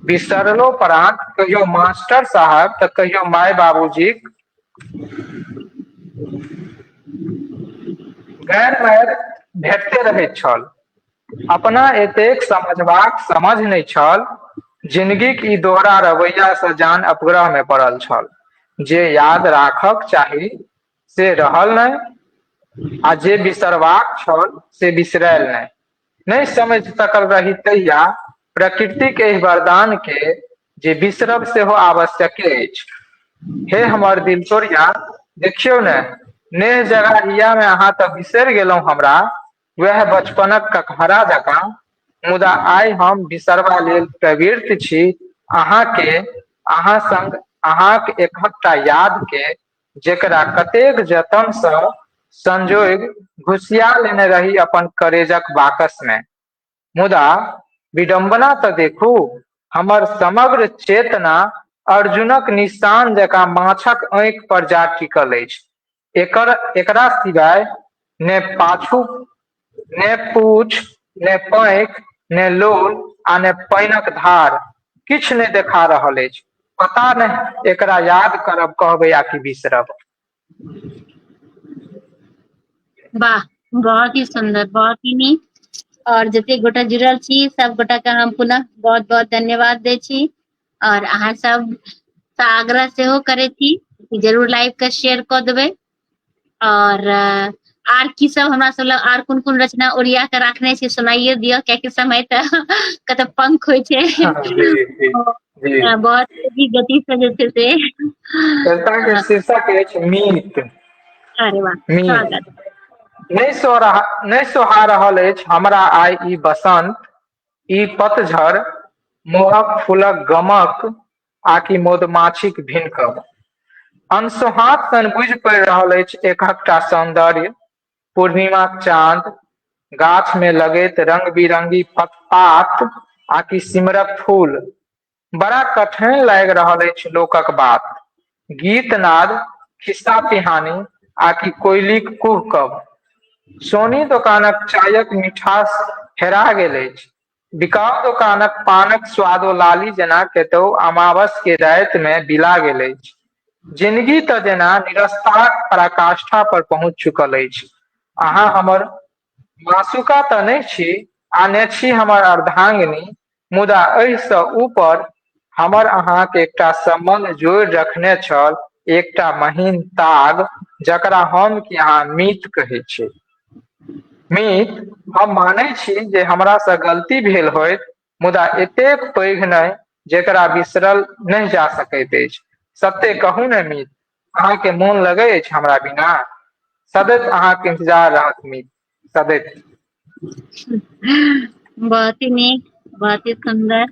बिसरलो परात कहियो मास्टर साहब तऽ कहियो माय बाबूजीक गैर मैर भेटते रहैत छल। अपना एतेक समझबाक समझ नहि छल। जिंदगीक ई दोहरा रवैया सँ जान अपग्रह में पड़ल छल। जे याद राखक चाही से रहल नहि आ जे बिसरबाक छल से बिसरैल नहि। नहि समझ सकल रही तहिया प्रकृतिक एहि वरदान के जे बिसरब सेहो आवश्यके अछि। हे हमर दिल तोड़िया देखियौ ने, नेह जगह हिया में अहाँ तऽ बिसरि गेलहुं हमरा, वएह बचपनक कटहरा जकाँ मुदा आइ हम बिसरबा लेल प्रवृत्त छी अहाँ संग अहाँक एकटा याद के, जेकरा कतेक जतन सँ संजोग घुसिया लेने रही अपन करेजक बाकस में। मुदा विडंबना तऽ देखू, हमर समग्र चेतना अर्जुनक निशान जकाँ माछक आँखि पर जा टिकल अछि। एकरा सिवाय ने पाछू, ने पूछ, ने पैंख, ने लोल आ ने पानिक धार किछु नहि देखा रहल अछि। पता नहि एकरा याद करब कहबै आ कि बिसरब।
वाह, बहुत ही सुंदर, बहुत ही नीक। और जते गोटा जुड़ल छी सब गोटा के हम पुनः बहुत बहुत धन्यवाद दै छी। और अहाँ सब से आग्रह सेहो करै छी कि जरूर लाइव के शेयर कऽ देबै। और आर की सब हमरा सब लग आर कोन कोन रचना ओरिया के राखने छी सुनाइए दिअ, कियाकि समय तऽ कतऽ पंख होइ छै।
जी जी जी।
बहुत तेजी गति से जे छै से
कविता के शीर्षक अछि मीत।
अरे वाह,
मीत
स्वागत।
नहि सोहा रहल अछि हमरा आइ ई बसंत, ई पतझड़, मोहक फूलक गमक, आकि मधुमाछीक भिनकब। अनसोहात सन बुझि पड़ि रहल अछि एकहकटा सौंदर्य, पूर्णिमाक चाँद, गाछ में लगैत रंग बिरंगी पात, आकि सिमरक फूल। बड़ा कठिन लागि रहल अछि लोकक बात, गीत नाद, खिस्सा पिहानी, आकि कोयलीक कुहकब। सोनी दोकानक चायक मिठास हेरा गेल अछि, बिकाउ दोकानक पानक स्वादो लाली जेना कतौ अमावस के राति में बिला गेल अछि। जिंदगी तऽ जेना निरस्ताक पराकाष्ठा पर पहुँच चुकल अछि। अहाँ हमर मासुका तऽ नहि छी, आ ने छी हमर अर्धांगिनी, मुदा एहिसँ ऊपर हमर अहाँके एकटा सम्बन्ध जोड़ि रखने छल, एकटा महीन ताग, जकरा हम कि अहाँ मीत कहै छी। मीत, हम मानै छी जे हमरासँ गलती भेल होइत, मुदा एतेक पैघ नहि जेकरा बिसरल नहि जा सकैत अछि। सत्य कहू ने मीत, अहाँके मोन लगै अछि हमरा बिना? सदैव अहाँके इंतजार रहत मीत, सदैव।
बहुत ही नीक, बहुत ही सुन्दर।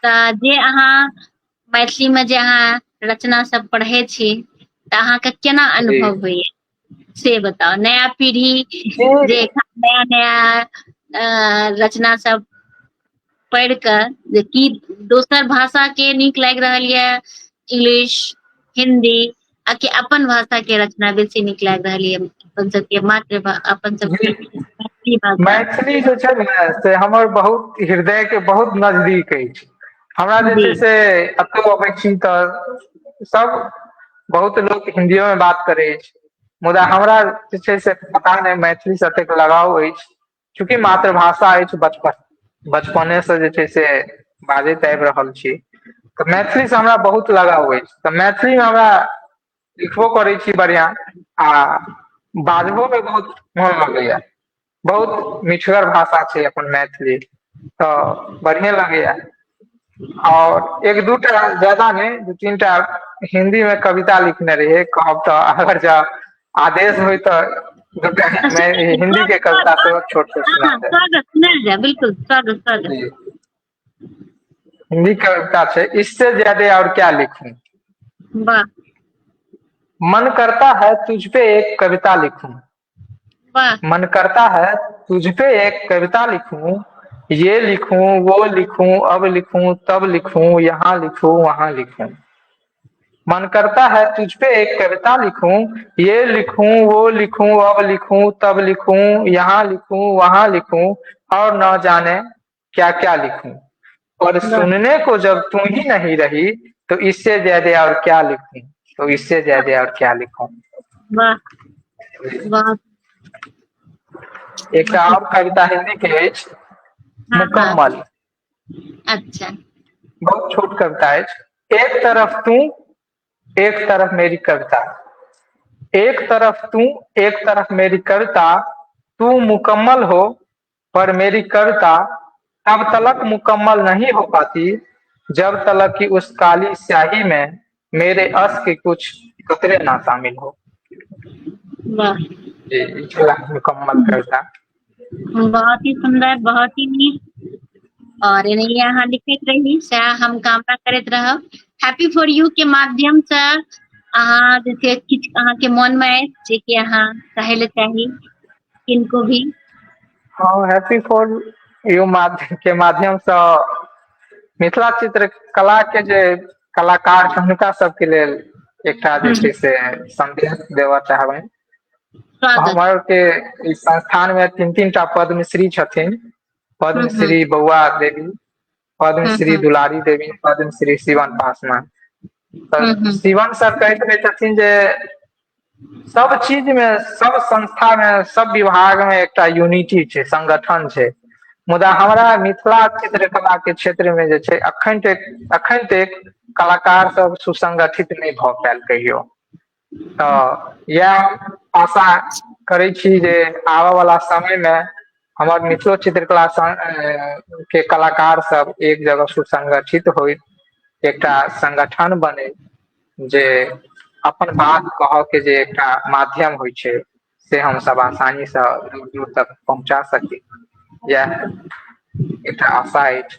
तऽ जे अहाँ मैथिली में जे अहाँ रचना सब पढ़ै छी तऽ अहाँके केना
जी
अनुभव होइया से बताउ। नया पीढ़ी
जी।
जे नया नया रचना सब पढ़ि कऽ जे कि दोसर भाषा के नीक लागि रहल ये, इंग्लिश, हिन्दी, आ कि अपन भाषा के रचना बेसी नीक लागि रहल ये, अपन सबके अपन सबके मैथिली भाषा?
मैथिली जे छै ने से हमर बहुत हृदय के बहुत नजदीक अछि। हमरा जे
जी
छै से कतहु अबै छी तऽ सब बहुत लोक हिंदियो में बात करै अछि, मुदा हमरा जे छै से पता नहि मैथिली से एतेक लगाव अछि, चूँकि मातृभाषा अछि, बचपने से जे छै से बाजैत आबि रहल छी, तऽ मैथिली से हमरा बहुत लगाव अछि। तऽ मैथिली में हमरा लिखबो करै छी बढ़िआँ, आ बाजबो में बहुत मोन लगैया। बहुत मिठगर भाषा छै अपन मैथिली, तऽ बढ़िए लगैया। और एक दूटा, ज्यादा नहीं, दू तीन टा हिन्दी में कविता लिखने रहियै, कहब तऽ अगर जँ आदेश होय तऽ दूटा मैं हिन्दी के कविता सेहो छोट छोट सुना
हाँ,
देब।
स्वागत, सुनायल जाए, बिल्कुल स्वागत स्वागत।
जी, हिंदी कविता छै, इससे ज्यादा और क्या लिखूं।
वाह
मन करता है तुझ पे एक कविता लिखूं,
वाह
मन करता है तुझ पे एक कविता लिखूं, ये लिखूं वो लिखूं अब लिखूं तब लिखूं यहाँ लिखूं वहां लिखूं। मन करता है तुझ पे एक कविता लिखूं, ये लिखूं वो लिखूं अब लिखूं तब लिखूं यहाँ लिखूं वहां लिखूं, और न जाने क्या क्या लिखूं। और
वाह
सुनने को जब तुम ही नहीं रही, तो इससे ज्यादा और क्या लिखूं, तो इससे ज्यादा और क्या लिखूं।
वाह वाह।
एकटा और कविता हिंदी के अछि,
हाँ हाँ,
मुकम्मल।
अच्छा।
बहुत छोट कविता अछि। एक तरफ तू, एक तरफ मेरी कविता, एक तरफ तू, एक तरफ मेरी कविता, तू मुकम्मल हो पर मेरी कविता तब तलक मुकम्मल नहीं हो पाती, जब तलक कि उस काली स्याही में मेरे अश्क के कुछ कतरे ना शामिल हो।
वाह
जी, मुकम्मल कविता।
बहुत ही सुंदर, बहुत ही नीक। और एनाहिए अहाँ लिखैत रही, सएह हम कामना करैत रहब। हैप्पी फॉर यू के माध्यम से अहाँ जे छै किछु अहाँके मन में अछि जे कि अहाँ कहै ले चाही किनको भी।
हाँ, हैप्पी फॉर यू के माध्यम से मिथिला चित्रकला के जे कलाकार छै हुनका सबके लेल एकटा जे छै से संदेश देबऽ चाहबै।
स्वागत।
हमर के इस संस्थान में 3-3 टा पद्मश्री छथिन।
हम्म
पद्मश्री बउआ देवी, पद्मश्री
हम्म
दुलारी देवी, पद्मश्री शिवन पासवान। तऽ
हम्म
शिवन सर कहैत रहै छथिन जे सब चीज में, सब संस्था में, सब विभाग में एकटा यूनिटी छै, संगठन छै। मुदा हमरा मिथिला चित्रकला के क्षेत्र में जे छै अखन तक कलाकार सब सुसंगठित नहि भऽ पायल कहियो। तऽ इएह आशा करै छी जे आबऽ वाला समय में हमर मिथिलो चित्रकला के कलाकार सब एक जगह सुसंगठित होय, एकटा संगठन बने जे अपन बात कहऽ के जे एकटा माध्यम होइ छै से हम सब आसानी से दूर दूर तक पहुँचा सकी। इएह एकटा आशा अछि।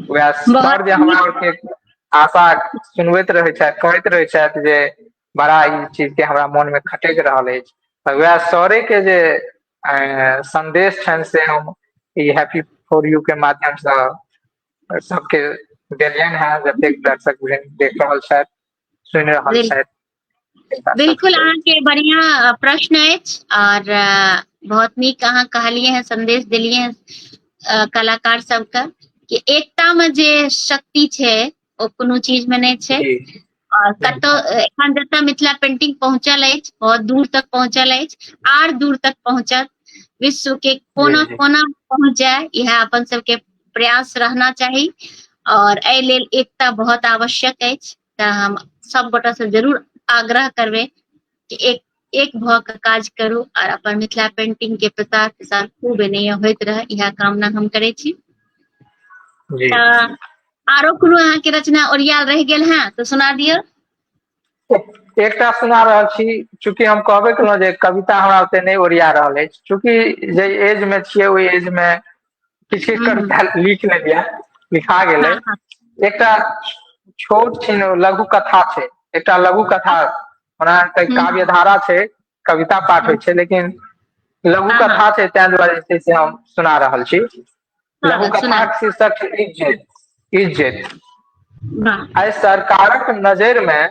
वएह
बहुत
सर जे हमरा
नीक।
आर के आशा सुनबैत रहै छथि, कहैत रहै छथि जे बड़ा ई चीज के हमरा मोन में खटकि रहल अछि। तऽ वएह सरे के जे संदेश छनि से हम ई हैप्पी फॉर यू के माध्यम से सबके देलियनि हैं, जतेक दर्शक देख रहल छथि, सुनि रहल
बिल,
छथि तिनका
बिल्कुल
सबके लेल।
अहाँके बढ़िया प्रश्न अछि और बहुत नीक अहाँ कहलियै हैं, संदेश देलियै हैं कलाकार सबके कि एकता में जे शक्ति छै ओ कोनो चीज में नहि छै।
जी
और
जी
कतौ एखन जतऽ मिथिला पेंटिंग पहुँचल अछि, बहुत दूर तक पहुँचल अछि, आर दूर तक पहुँचत, विश्व के
जी
कोना
जी
कोना पहुँच जाय, इएह अपन सबके प्रयास रहना चाही। और एहि लेल एकता बहुत आवश्यक अछि। तऽ हम सब गोटा से जरूर आग्रह करबै कि एक भऽ कऽ काज करू और अपन मिथिला पेंटिंग के प्रसार प्रसार खूब एनहिये होइत रहै, इएह कामना हम करै छी।
जी
तऽ आरो कोनो अहाँके रचना ओरियाल रहि गेल हैं तऽ सुना दियौ।
एकटा सुना रहल छी, चूँकि हम कहबे केलहुँ जे कविता हमरा ओते नहि ओरिया रहल अछि, चूँकि जे एज में छियै ओहि एज में किछु किछु
हम्म
कविता लिख लेलियै, लिखा गेलै।
हाँ हाँ
एकटा छोट छिन लघु कथा छै, एकटा लघु कथा, ओना
हम्म
काव्य धारा छै, कविता पाठ होइ छै, लेकिन लघु
हाँ हाँ
कथा छै, ताहि दुआरे जे छै से हम सुना रहल छी। लघु
स्वागत सुना।
कथाक शीर्षक छै इज्जत। इज्जत।
वाह।
आइ सरकारक नजरि में,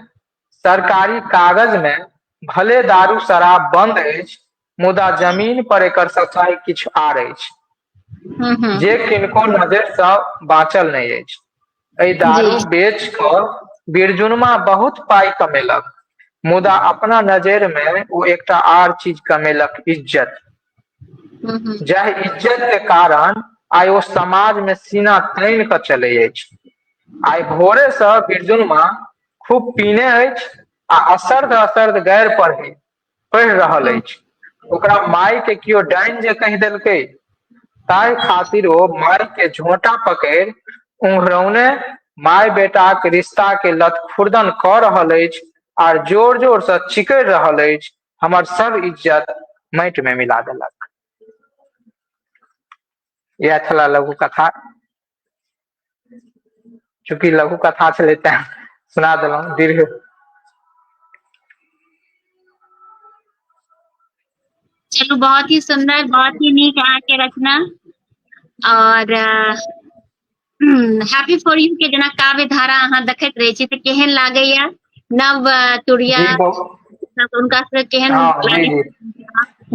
सरकारी कागज में भले दारू शराब बंद अछि, मुदा जमीन पर एकर सच्चाई किछु आर अछि, जे किनको नजरि से बाँचल नहि अछि। एहि
जी
दारू बेच कऽ बिरजुनमा बहुत पाइ कमेलक, मुदा अपना नजरि में ओ एकटा आर चीज कमेलक, इज्जत। जाहि इज्जत के कारण आइ ओ समाज में सीना तानि कऽ चलै अछि। आइ भोरे से बिरजुनमा खूब पीने अछि आ असर्ध असर्ध गारि पढ़ि रहल अछि। ओकरा माय के केओ डाइन जे कहि देलकै, ताहि खातिर ओ माय के झोटा पकड़ि उंघरौने माय बेटाक रिश्ता के लत्फुर्दन कऽ रहल अछि आर जोर जोर से चिकरि रहल अछि, हमर सब इज्जत माटि में मिला देलक। इएह छले लघु कथा। चूँकि लघु कथा छलै तें सुना देलहुँ, दीर्घ।
चलू बहुत ही सुंदर, बहुत ही नीक अहाँके रचना। और हैप्पी फॉर यू के जेना काव्य धारा अहाँ देखैत रहै छी तऽ केहन लागैया नव तुरिया
जी बहुत,
हुनका सबके केहन
हाँ जी
लागै
जी,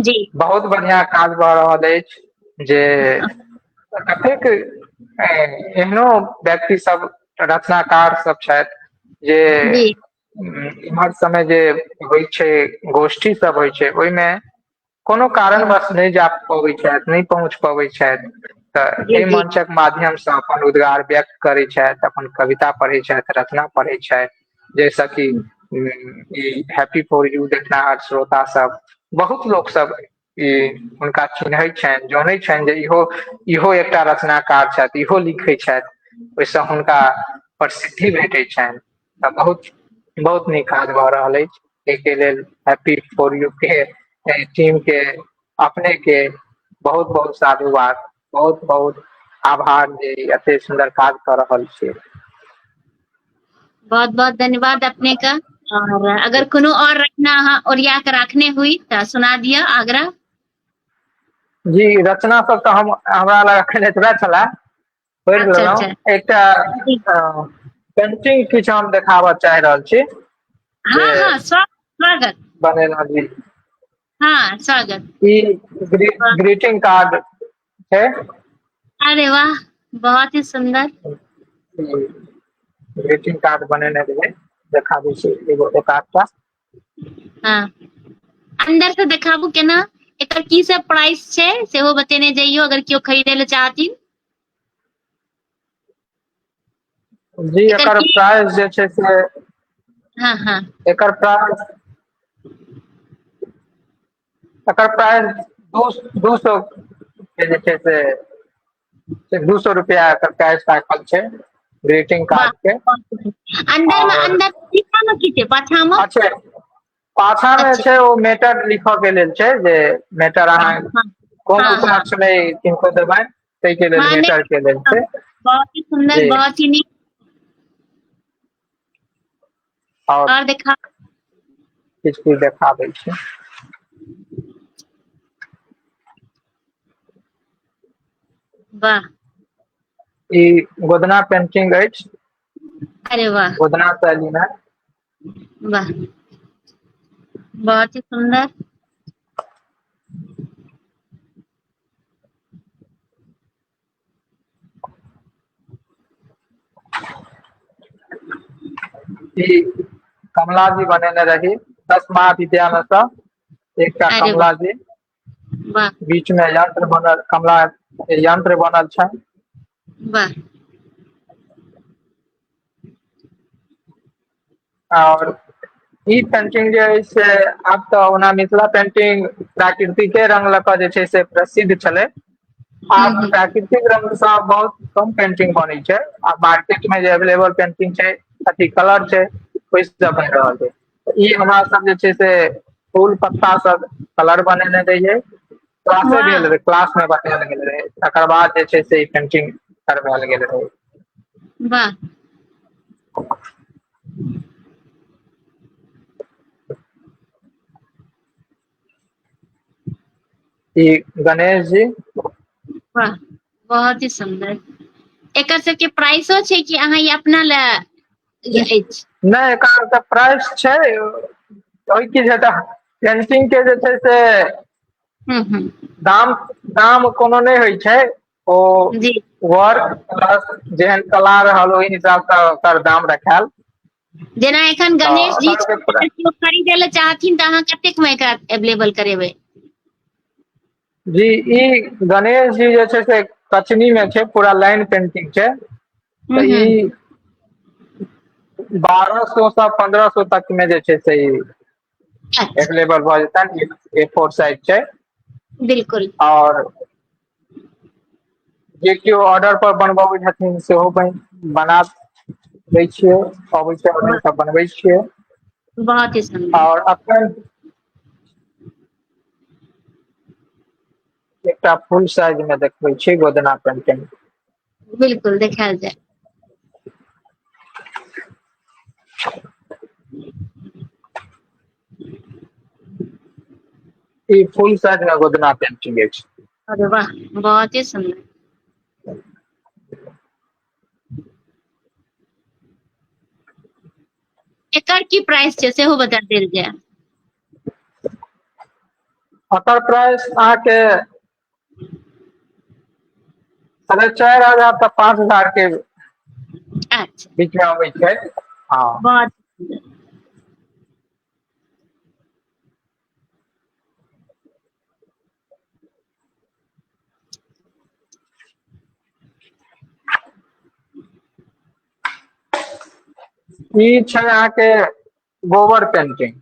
जी।
बहुत बढ़िया काज भऽ रहल अछि। जे कतेक एहनो व्यक्ति सब, रचनाकार सब छथि जे
जी
इम्हर समय जे होइ छै, गोष्ठी सब होइ छै, ओहिमे कोनो कारणवश नहि जा पबै छथि, नहि पहुँच पबै छथि, तऽ
जी
एहि
जी
मंचक माध्यम से अपन उद्गार व्यक्त करै छथि, अपन कविता पढ़ै छथि, रचना पढ़ै छथि, जैस कि ई हैप्पी फॉर यू देखनाहार श्रोता सब, बहुत लोक सब ई हुनका चिन्हैत छनि, जनैत छनि जे इहो एकटा रचनाकार छथि, इहो लिखै छथि, ओहिसँ हुनका प्रसिद्धि भेटैत छनि। तऽ बहुत बहुत नीक काज भऽ रहल अछि। एहिके लेल हैप्पी फॉर यू के टीम के, अपने के बहुत बहुत साधुवाद, बहुत बहुत आभार जे एते सुंदर काज कर रहल छी।
बहुत बहुत धन्यवाद अपने का। और अगर कोनो और रचना अहाँ ओरिया के राखने हुई तो सुना दिया आग्रह।
जी रचना सब तो हमरा लग एखन एतबे छला, पढ़ि
अच्छा
लेलहुँ।
अच्छा।
एकटा
जी।
पेंटिंग किछु हम देखाबऽ चाहि रहल छी जे
हाँ हाँ, स्वागत।
बनेलहुँ जी।
हाँ स्वागत।
ई ग्रीटिंग कार्ड छै।
अरे वाह, बहुत ही सुंदर।
ग्रीटिंग कार्ड बनेने रहियै, देखा दै छी एगो एक आधटा।
हाँ, अंदर से देखाबू केना, एकर की सब प्राइस छै सेहो बतेने जइयो अगर केओ खरीदै ले चाहथिन।
जी
एकर
एकर
की।
प्राइस जे छै से
हाँ हाँ।
एकर प्राइस दू सौ के जे छै से 200 रुपया एकर प्राइस राखल छै ग्रीटिंग
वाह,
कार्ड के।
अंदर में
और
अंदर पीछा में की छै, पाछा में।
अच्छा पाछा में
अच्छा।
छै ओ मेटर लिखऽ के लेल छै, जे मेटर अहाँ
हाँ
कोन
हाँ हाँ
उपलक्ष्य में किनको देबै ताहि के लेल
हाँ,
मेटर
नहीं
के लेल छै।
बहुत ही सुंदर,
जी
बहुत ही नीक।
और
और देखा।
किछु देखा दै छी।
वाह।
ई गोदना पेंटिंग अछि,
अरे वाह।
गोदना शैली में।
वाह, बहुत ही सुंदर।
ई कमला जी बनेने रही 10 महाविद्यालय से, एकटा
अरे वाह।
कमला जी
वाह।
बीच में यंत्र बनल, कमला के यंत्र बनल छै।
वाह।
और ई पेंटिंग जे अछि से आब तऽ ओना मिथिला पेंटिंग प्राकृतिके रंग लऽ कऽ जे छै से प्रसिद्ध छलै। आब
हम्म।
प्राकृतिक रंग से बहुत कम पेंटिंग बनै छै, आ मार्केट में जे अवेलेबल पेंटिंग छै अथी कलर छै ओहि से बनि रहल छै। ई हमरा सब जे छै से फूल पत्ता सब कलर बनेने रहियै, क्लासे
वाह।
भेल रहे, क्लास में बतायल गेल रहे, तकर बाद जे छै से ई पेंटिंग करबायल गेल रहे।
वाह।
ई गणेश जी।
वाह, बहुत ही सुंदर। एकर सबके प्राइसो छै कि अहाँ ई अपना लए अछि।
नहि एकर तऽ प्राइस छै, ओहि की छै तऽ पेंटिंग के जे छै से
हम्म।
दाम कोनो नहि होइ छै, ओ
जी।
वर्क प्लस जेहन कला रहल ओहि हिसाब सँ ओकर दाम रखायल।
जेना एखन गणेश जी
तऽ
छै, अगर केओ खरीदै लए चाहथिन तऽ अहाँ कतेक में एकरा एवेलेबल करेबै।
जी ई गणेश जी जे छै से कचनी में छै, पूरा लाइन पेंटिंग छै, तऽ
हम्म।
ई 1200 से 1500 तक में जे छै से ई
अच्छा।
एवेलेबल भऽ जेतनि। A4 साइज छै।
बिल्कुल।
और जे केओ ऑर्डर पर बनबबै छथिन सेहो बना दै छियै, अबै छै ऑर्डर तऽ बनबै छियै।
बहुत ही सुंदर।
और अखन एकटा फुल साइज में देखबै छी गोदना पेंटिंग।
बिल्कुल देखायल जाय।
ई फुल साइज में गोदना पेंटिंग अछि।
अरे वाह, बहुत ही सुंदर। एकर की प्राइस छै सेहो बता देल जाय।
एकर प्राइस अहाँके 4,500 से 5,000 के
अच्छा।
बीच में अबै छै। हाँ
बहुत सुंदर।
ई छै अहाँके गोबर पेंटिंग।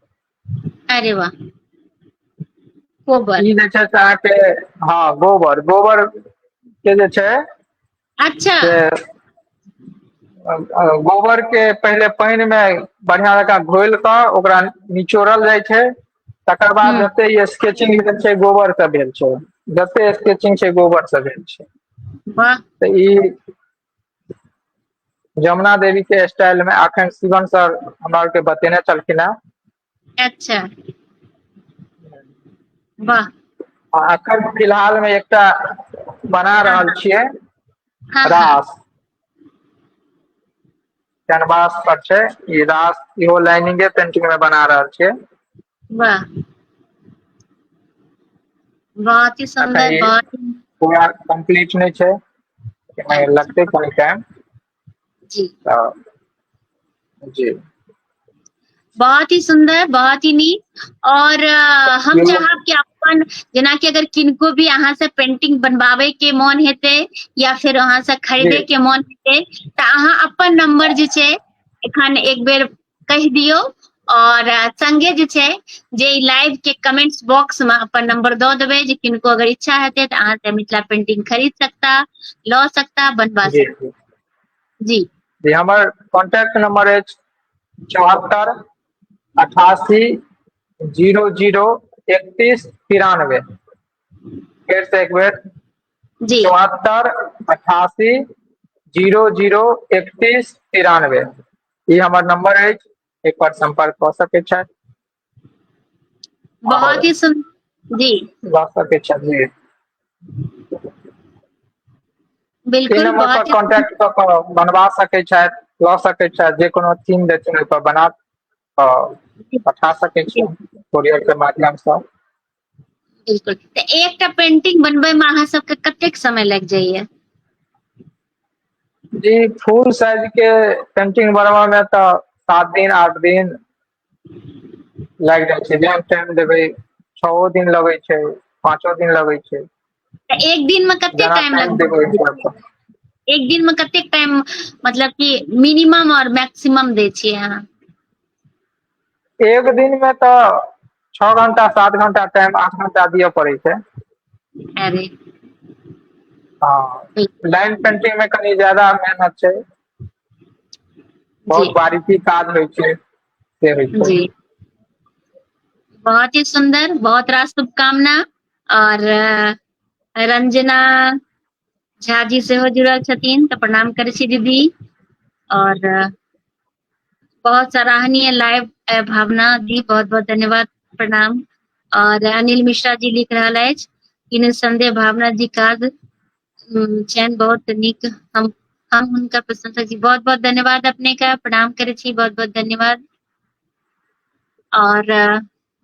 अरे वाह। कोबर।
ई जे छै से अहाँके हाँ गोबर के जे छै
अच्छा।
से गोबर के पहिले पानि में बढ़िया जकाँ घोल कऽ ओकरा निचोड़ल जाइ छै, तकर बाद
हम्म।
जते ई स्केचिंग भेल छै गोबर से भेल छै। जते स्केचिंग छै गोबर से भेल छै।
वाह
तऽ ई जमुना देवी के स्टाइल में अखन शिवम सर हमरा आर के बतेने छलखिन हेँ।
अच्छा वाह
आ अखन फिलहाल में एकटा बना
हाँ
रहल छियै
हाँ हाँ
रास कैनवास पर छै ई रास, इहो लाइनिंगे पेंटिंग में बना रहल छियै।
वाह बहुत ही
अखन
सुंदर,
ई
बहुत ही
पूरा कंप्लीट नहीं छै, एमे
अच्छा
लगतै कनी टाइम।
जी
तऽ जी
बहुत ही सुंदर, बहुत ही नीक। और हम
केओ
चाहब कि अपन जेना कि अगर किनको भी अहाँ से पेंटिंग बनवावे के मन हेतै या फिर अहाँ से
जी
खरीदे के मन हेतै तऽ अहाँ अपन नंबर जे छै एखन एक बेर कहि दियौ, और संगे जे छै जे लाइव के कमेंट्स बॉक्स में अपन नंबर दऽ देबै जे किनको अगर इच्छा हेतै तऽ अहाँ से मिथिला पेंटिंग खरीद सकता, लऽ सकता, बनवा
जी
सकता। जी
जी हमर कॉन्टैक्ट नंबर अछि 74 88 00 31 93। फिर से एक बेर
जी
74 88 00 31 93। ई हमर नंबर अछि, एक बार संपर्क कऽ सकैत छथि और
बहुत ही सुंदर जी
लऽ सकैत छथि। ई
बिल्कुल
नंबर पर
बहुत ही
कॉन्टैक्ट कऽ कऽ बनवा सकैत छथि, लऽ सकैत छथि, जे कोनो थीम देथिन ओहि पर बना पठा सकैत छियनि कोरियर के माध्यम सँ।
बिल्कुल। तऽ एकटा पेंटिंग बनबै में अहाँ सबके कतेक समय लागि जाइए?
जी फुल साइज के पेंटिंग बनवा में तऽ 7 दिन 8 दिन लागि जाइ छै, जेहन टाइम देबै 6 दिन लगै छै, 5 दिन लगै छै,
तऽ एक दिन में कते
जेना
टाइम
टाइम देबै ओहि
लगभग
हिसाब सँ।
एक दिन में कतेक टाइम मतलब कि मिनिमम और मैक्सिमम दै छियै अहाँ?
एक दिन में तऽ 6 घंटा 7 घंटा टाइम 8 घंटा दिअ पड़ै छै।
अरे
हाँ लाइन पेंटिंग में कनि ज्यादा मेहनत छै,
जी
बहुत बारीकी काज होइ छै से होइ छै।
जी बहुत ही सुंदर, बहुत रास शुभकामना। और रंजना झा जी सेहो जुड़ल छथिन, तऽ प्रणाम करै छी दीदी। और बहुत सराहनीय लाइव भावना दी, बहुत बहुत धन्यवाद, प्रणाम। और अनिल मिश्रा जी लिख रहल अछि कि निस्संदेह भावना जी काज छनि बहुत नीक, हम हुनका प्रशंसक छी, बहुत बहुत धन्यवाद अपने का, प्रणाम करै छी, बहुत बहुत धन्यवाद। और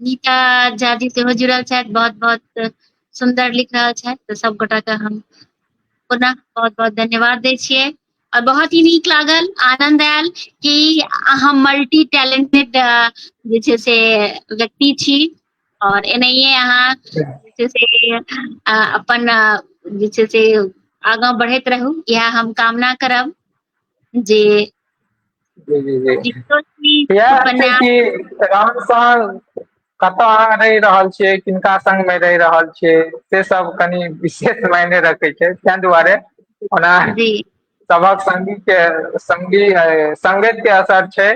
नीता झा जी सेहो जुड़ल छथि, बहुत बहुत सुंदर लिख रहल छथि, तऽ सब गोटा के हम पुनः बहुत बहुत धन्यवाद दै छियै। और बहुत ही नीक लागल, आनंद आयल कि अहाँ मल्टी टैलेंटेड जे छै से व्यक्ति छी, और एनाहिए अहाँ जे छै से अपन जे छै से आगाँ बढ़ैत रहू, इएह हम कामना करब। जे
जी जी जी
जितो छी
इएह छै
उपन्यास
कि रहन सहन कतऽ अहाँ रहि रहल छियै, किनका संग में रहि रहल छियै, से सब कनि विशेष मायने रखै छै, ताहि दुआरे ओना
जी
सबहक संगति के असर छै।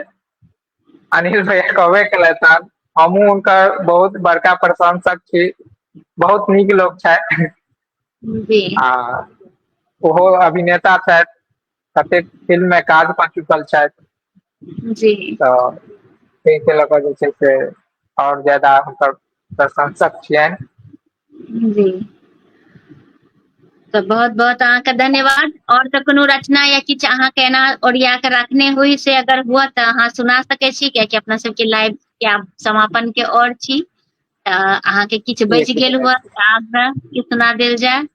अनिल भैया कहबे केलथि हन, हमहूँ हुनकर बहुत बड़का प्रशंसक छी, बहुत नीक लोक छथि।
जी
आ ओहो अभिनेता छथि, कतेक फिल्म में काज कऽ चुकल छथि।
जी
तऽ ताहि के लऽ कऽ जे छै से और ज्यादा हुनकर प्रशंसक छियनि।
जी तऽ बहुत बहुत अहाँके धन्यवाद। और तऽ कोनो रचना या किछु अहाँके एना ओरिया के रखने होइ से अगर हुआ तऽ अहाँ सुना सकै छी, कियाकि अपना सबके लाइव के आब समापन के ओर छी, तऽ अहाँके किछु बचि
एक
गेल हुआ
मिनट
तऽ आब ई सुना देल जाय।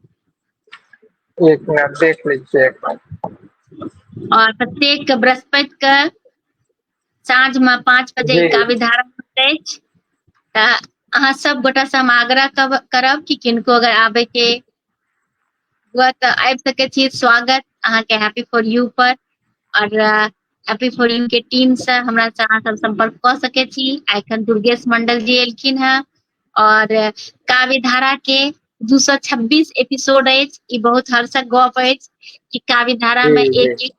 एक मिनट देख लै छियै एक बार।
और प्रत्येक बृहस्पति के साँझ में 5 बजे ई
जी
काव्य धारा होइत अछि, तऽ अहाँ सब गोटा से हम आग्रह करब कि किनको अगर आबे के हुआ तऽ आबि सकै छी, स्वागत अहाँके हैप्पी फॉर यू पर। और हैप्पी फॉर यू के टीम से हमरा से अहाँ सब संपर्क कऽ सकै छी। एखन दुर्गेश मंडल जी एलखिन हैं, और काव्य धारा के 226 एपिसोड अछि, ई बहुत हर्षक गप अछि कि काव्य धारा
जी
में
जी
एक एक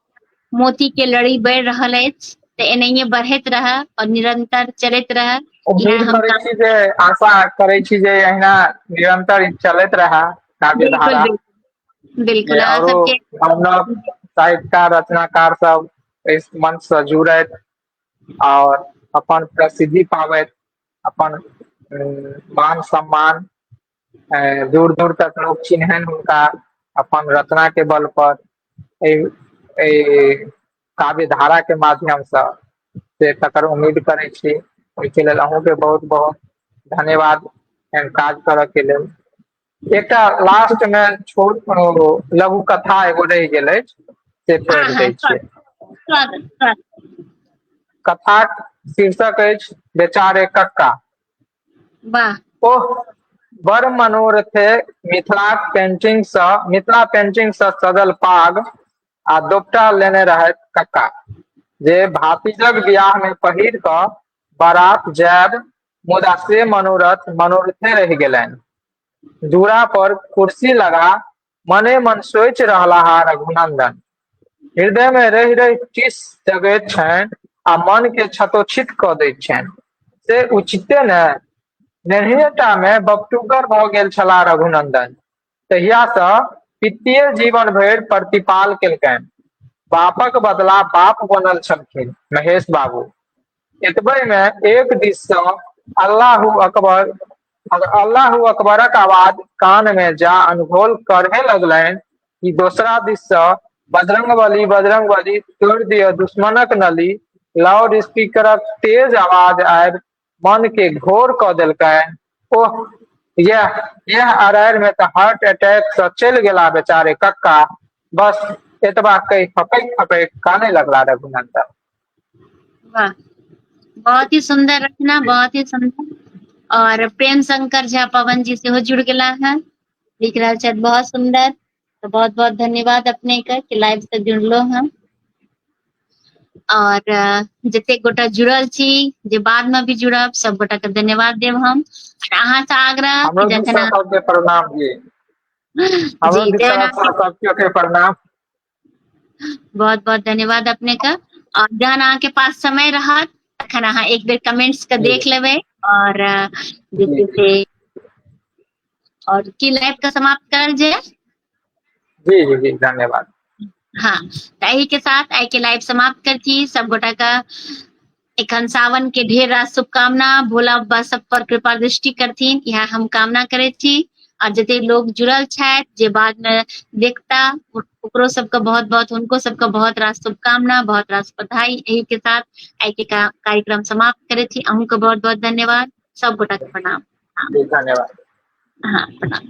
मोती के लड़ी बढ़ि रहल अछि। तो एनाहिए बढ़ैत रहे और निरंतर चलैत रहे।
उम्मीद
यह हम
करै छी जे आशा करै छी जे एहिना निरंतर ई चलैत रहा काव्य
बिल्कुल
धारा
बिल्कुल बिल्कुल
जे
अहाँ
औरो
सबके
नव नव साहित्यकार रचनाकार सब इस मंच से जुड़ैत और अपन प्रसिद्धि पाबैत, अपन मान सम्मान दूर दूर तक लोग चिन्हन हुनका अपन रचना के बल पर काव्य धारा के माध्यम से तकर उम्मीद करै छी। ओहिके लेल अहूँके बहुत बहुत धन्यवाद एहन काज करऽ के लेल। एकटा लास्ट में छोट लघु कथा एगो रहि गेल अछि से
हाँ
पढ़ि
हाँ
दै छियै।
स्वागत स्वागत।
कथाक शीर्षक अछि बेचारे कक्का।
वाह।
ओह बड़ मनोरथे मिथिला पेंटिंग सँ सजल पाग आ दोपटा लेने रहैत कक्का, जे भातीजक बियाह में पहिर कऽ बारात जायब, मुदा से मनोरथ मनोरथे रहि गेलनि। दूरा पर कुर्सी लगा मने मन सोचि रहलाह रघुनंदन। हृदय में रहि रहि टीस जगैत छनि आ मन के छतोछित कऽ दैत छनि। से उचिते ने। नेहिएटा में बकटुगर भऽ गेल छलाह रघुनंदन। तहिया सँ पित्तीय जीवन भरि प्रतिपाल केलकनि। बापक बदला बाप बनल छलखिन महेश बाबू। एतबे में एक दिस सँ अल्लाहू अकबर अल्लाहू अकबरक आवाज कान में जा अनघोल करहे लगलनि कि दोसरा दिस सँ बजरंग बली तोड़ि दिअ दुश्मनक नली। लाउड स्पीकरक तेज आवाज आबि मन के घोर कऽ देलकनि। ओह यह अराइर में तऽ हार्ट अटैक सँ चलि गेला बेचारे कक्का। बस एतबा कहि फपैक फपैक कानय लगला रघुनंदन।
वाह, बहुत ही सुंदर रचना, बहुत ही सुंदर। और प्रेम शंकर झा पवन जी सेहो जुड़ गेला है, लिख रहल छथि बहुत सुंदर। तो बहुत बहुत धन्यवाद अपने के कि लाइव से जुड़लो हैं। और जते गोटा जुड़ल छी, जे बाद में भी जुड़ब, सब गोटा के धन्यवाद देब हम। और अहाँ से आग्रह कि
हमरो
जखन
दिससँ सबके प्रणाम जी। हमरो
जी
दिससँ सबके प्रणाम।
बहुत बहुत धन्यवाद अपने का। और जहन अहाँ के पास समय रहत तखन अहाँ एक बेर कमेंट्स के
जी
देख लेबै और जे
जी
छै से और की लाइव का समाप्त करल जाय।
जी जी जी धन्यवाद।
हाँ, तो यही के साथ आई के लाइव समाप्त करती। सब गोटा का एखन सावन के ढेर रास शुभकामना। भोला बाबा सब पर कृपा दृष्टि करथिन, यह हम कामना करै छी। और जते लोग जुड़ल छथि, जे बाद में देखता, ओकरो सबके बहुत बहुत हुनको सबके बहुत रास शुभकामना, बहुत रास बधाई। यही के साथ आई के कार्यक्रम समाप्त करै छी। अहूँ के बहुत बहुत धन्यवाद। सब गोटा के प्रणाम। हाँ
जी धन्यवाद।
हाँ, प्रणाम।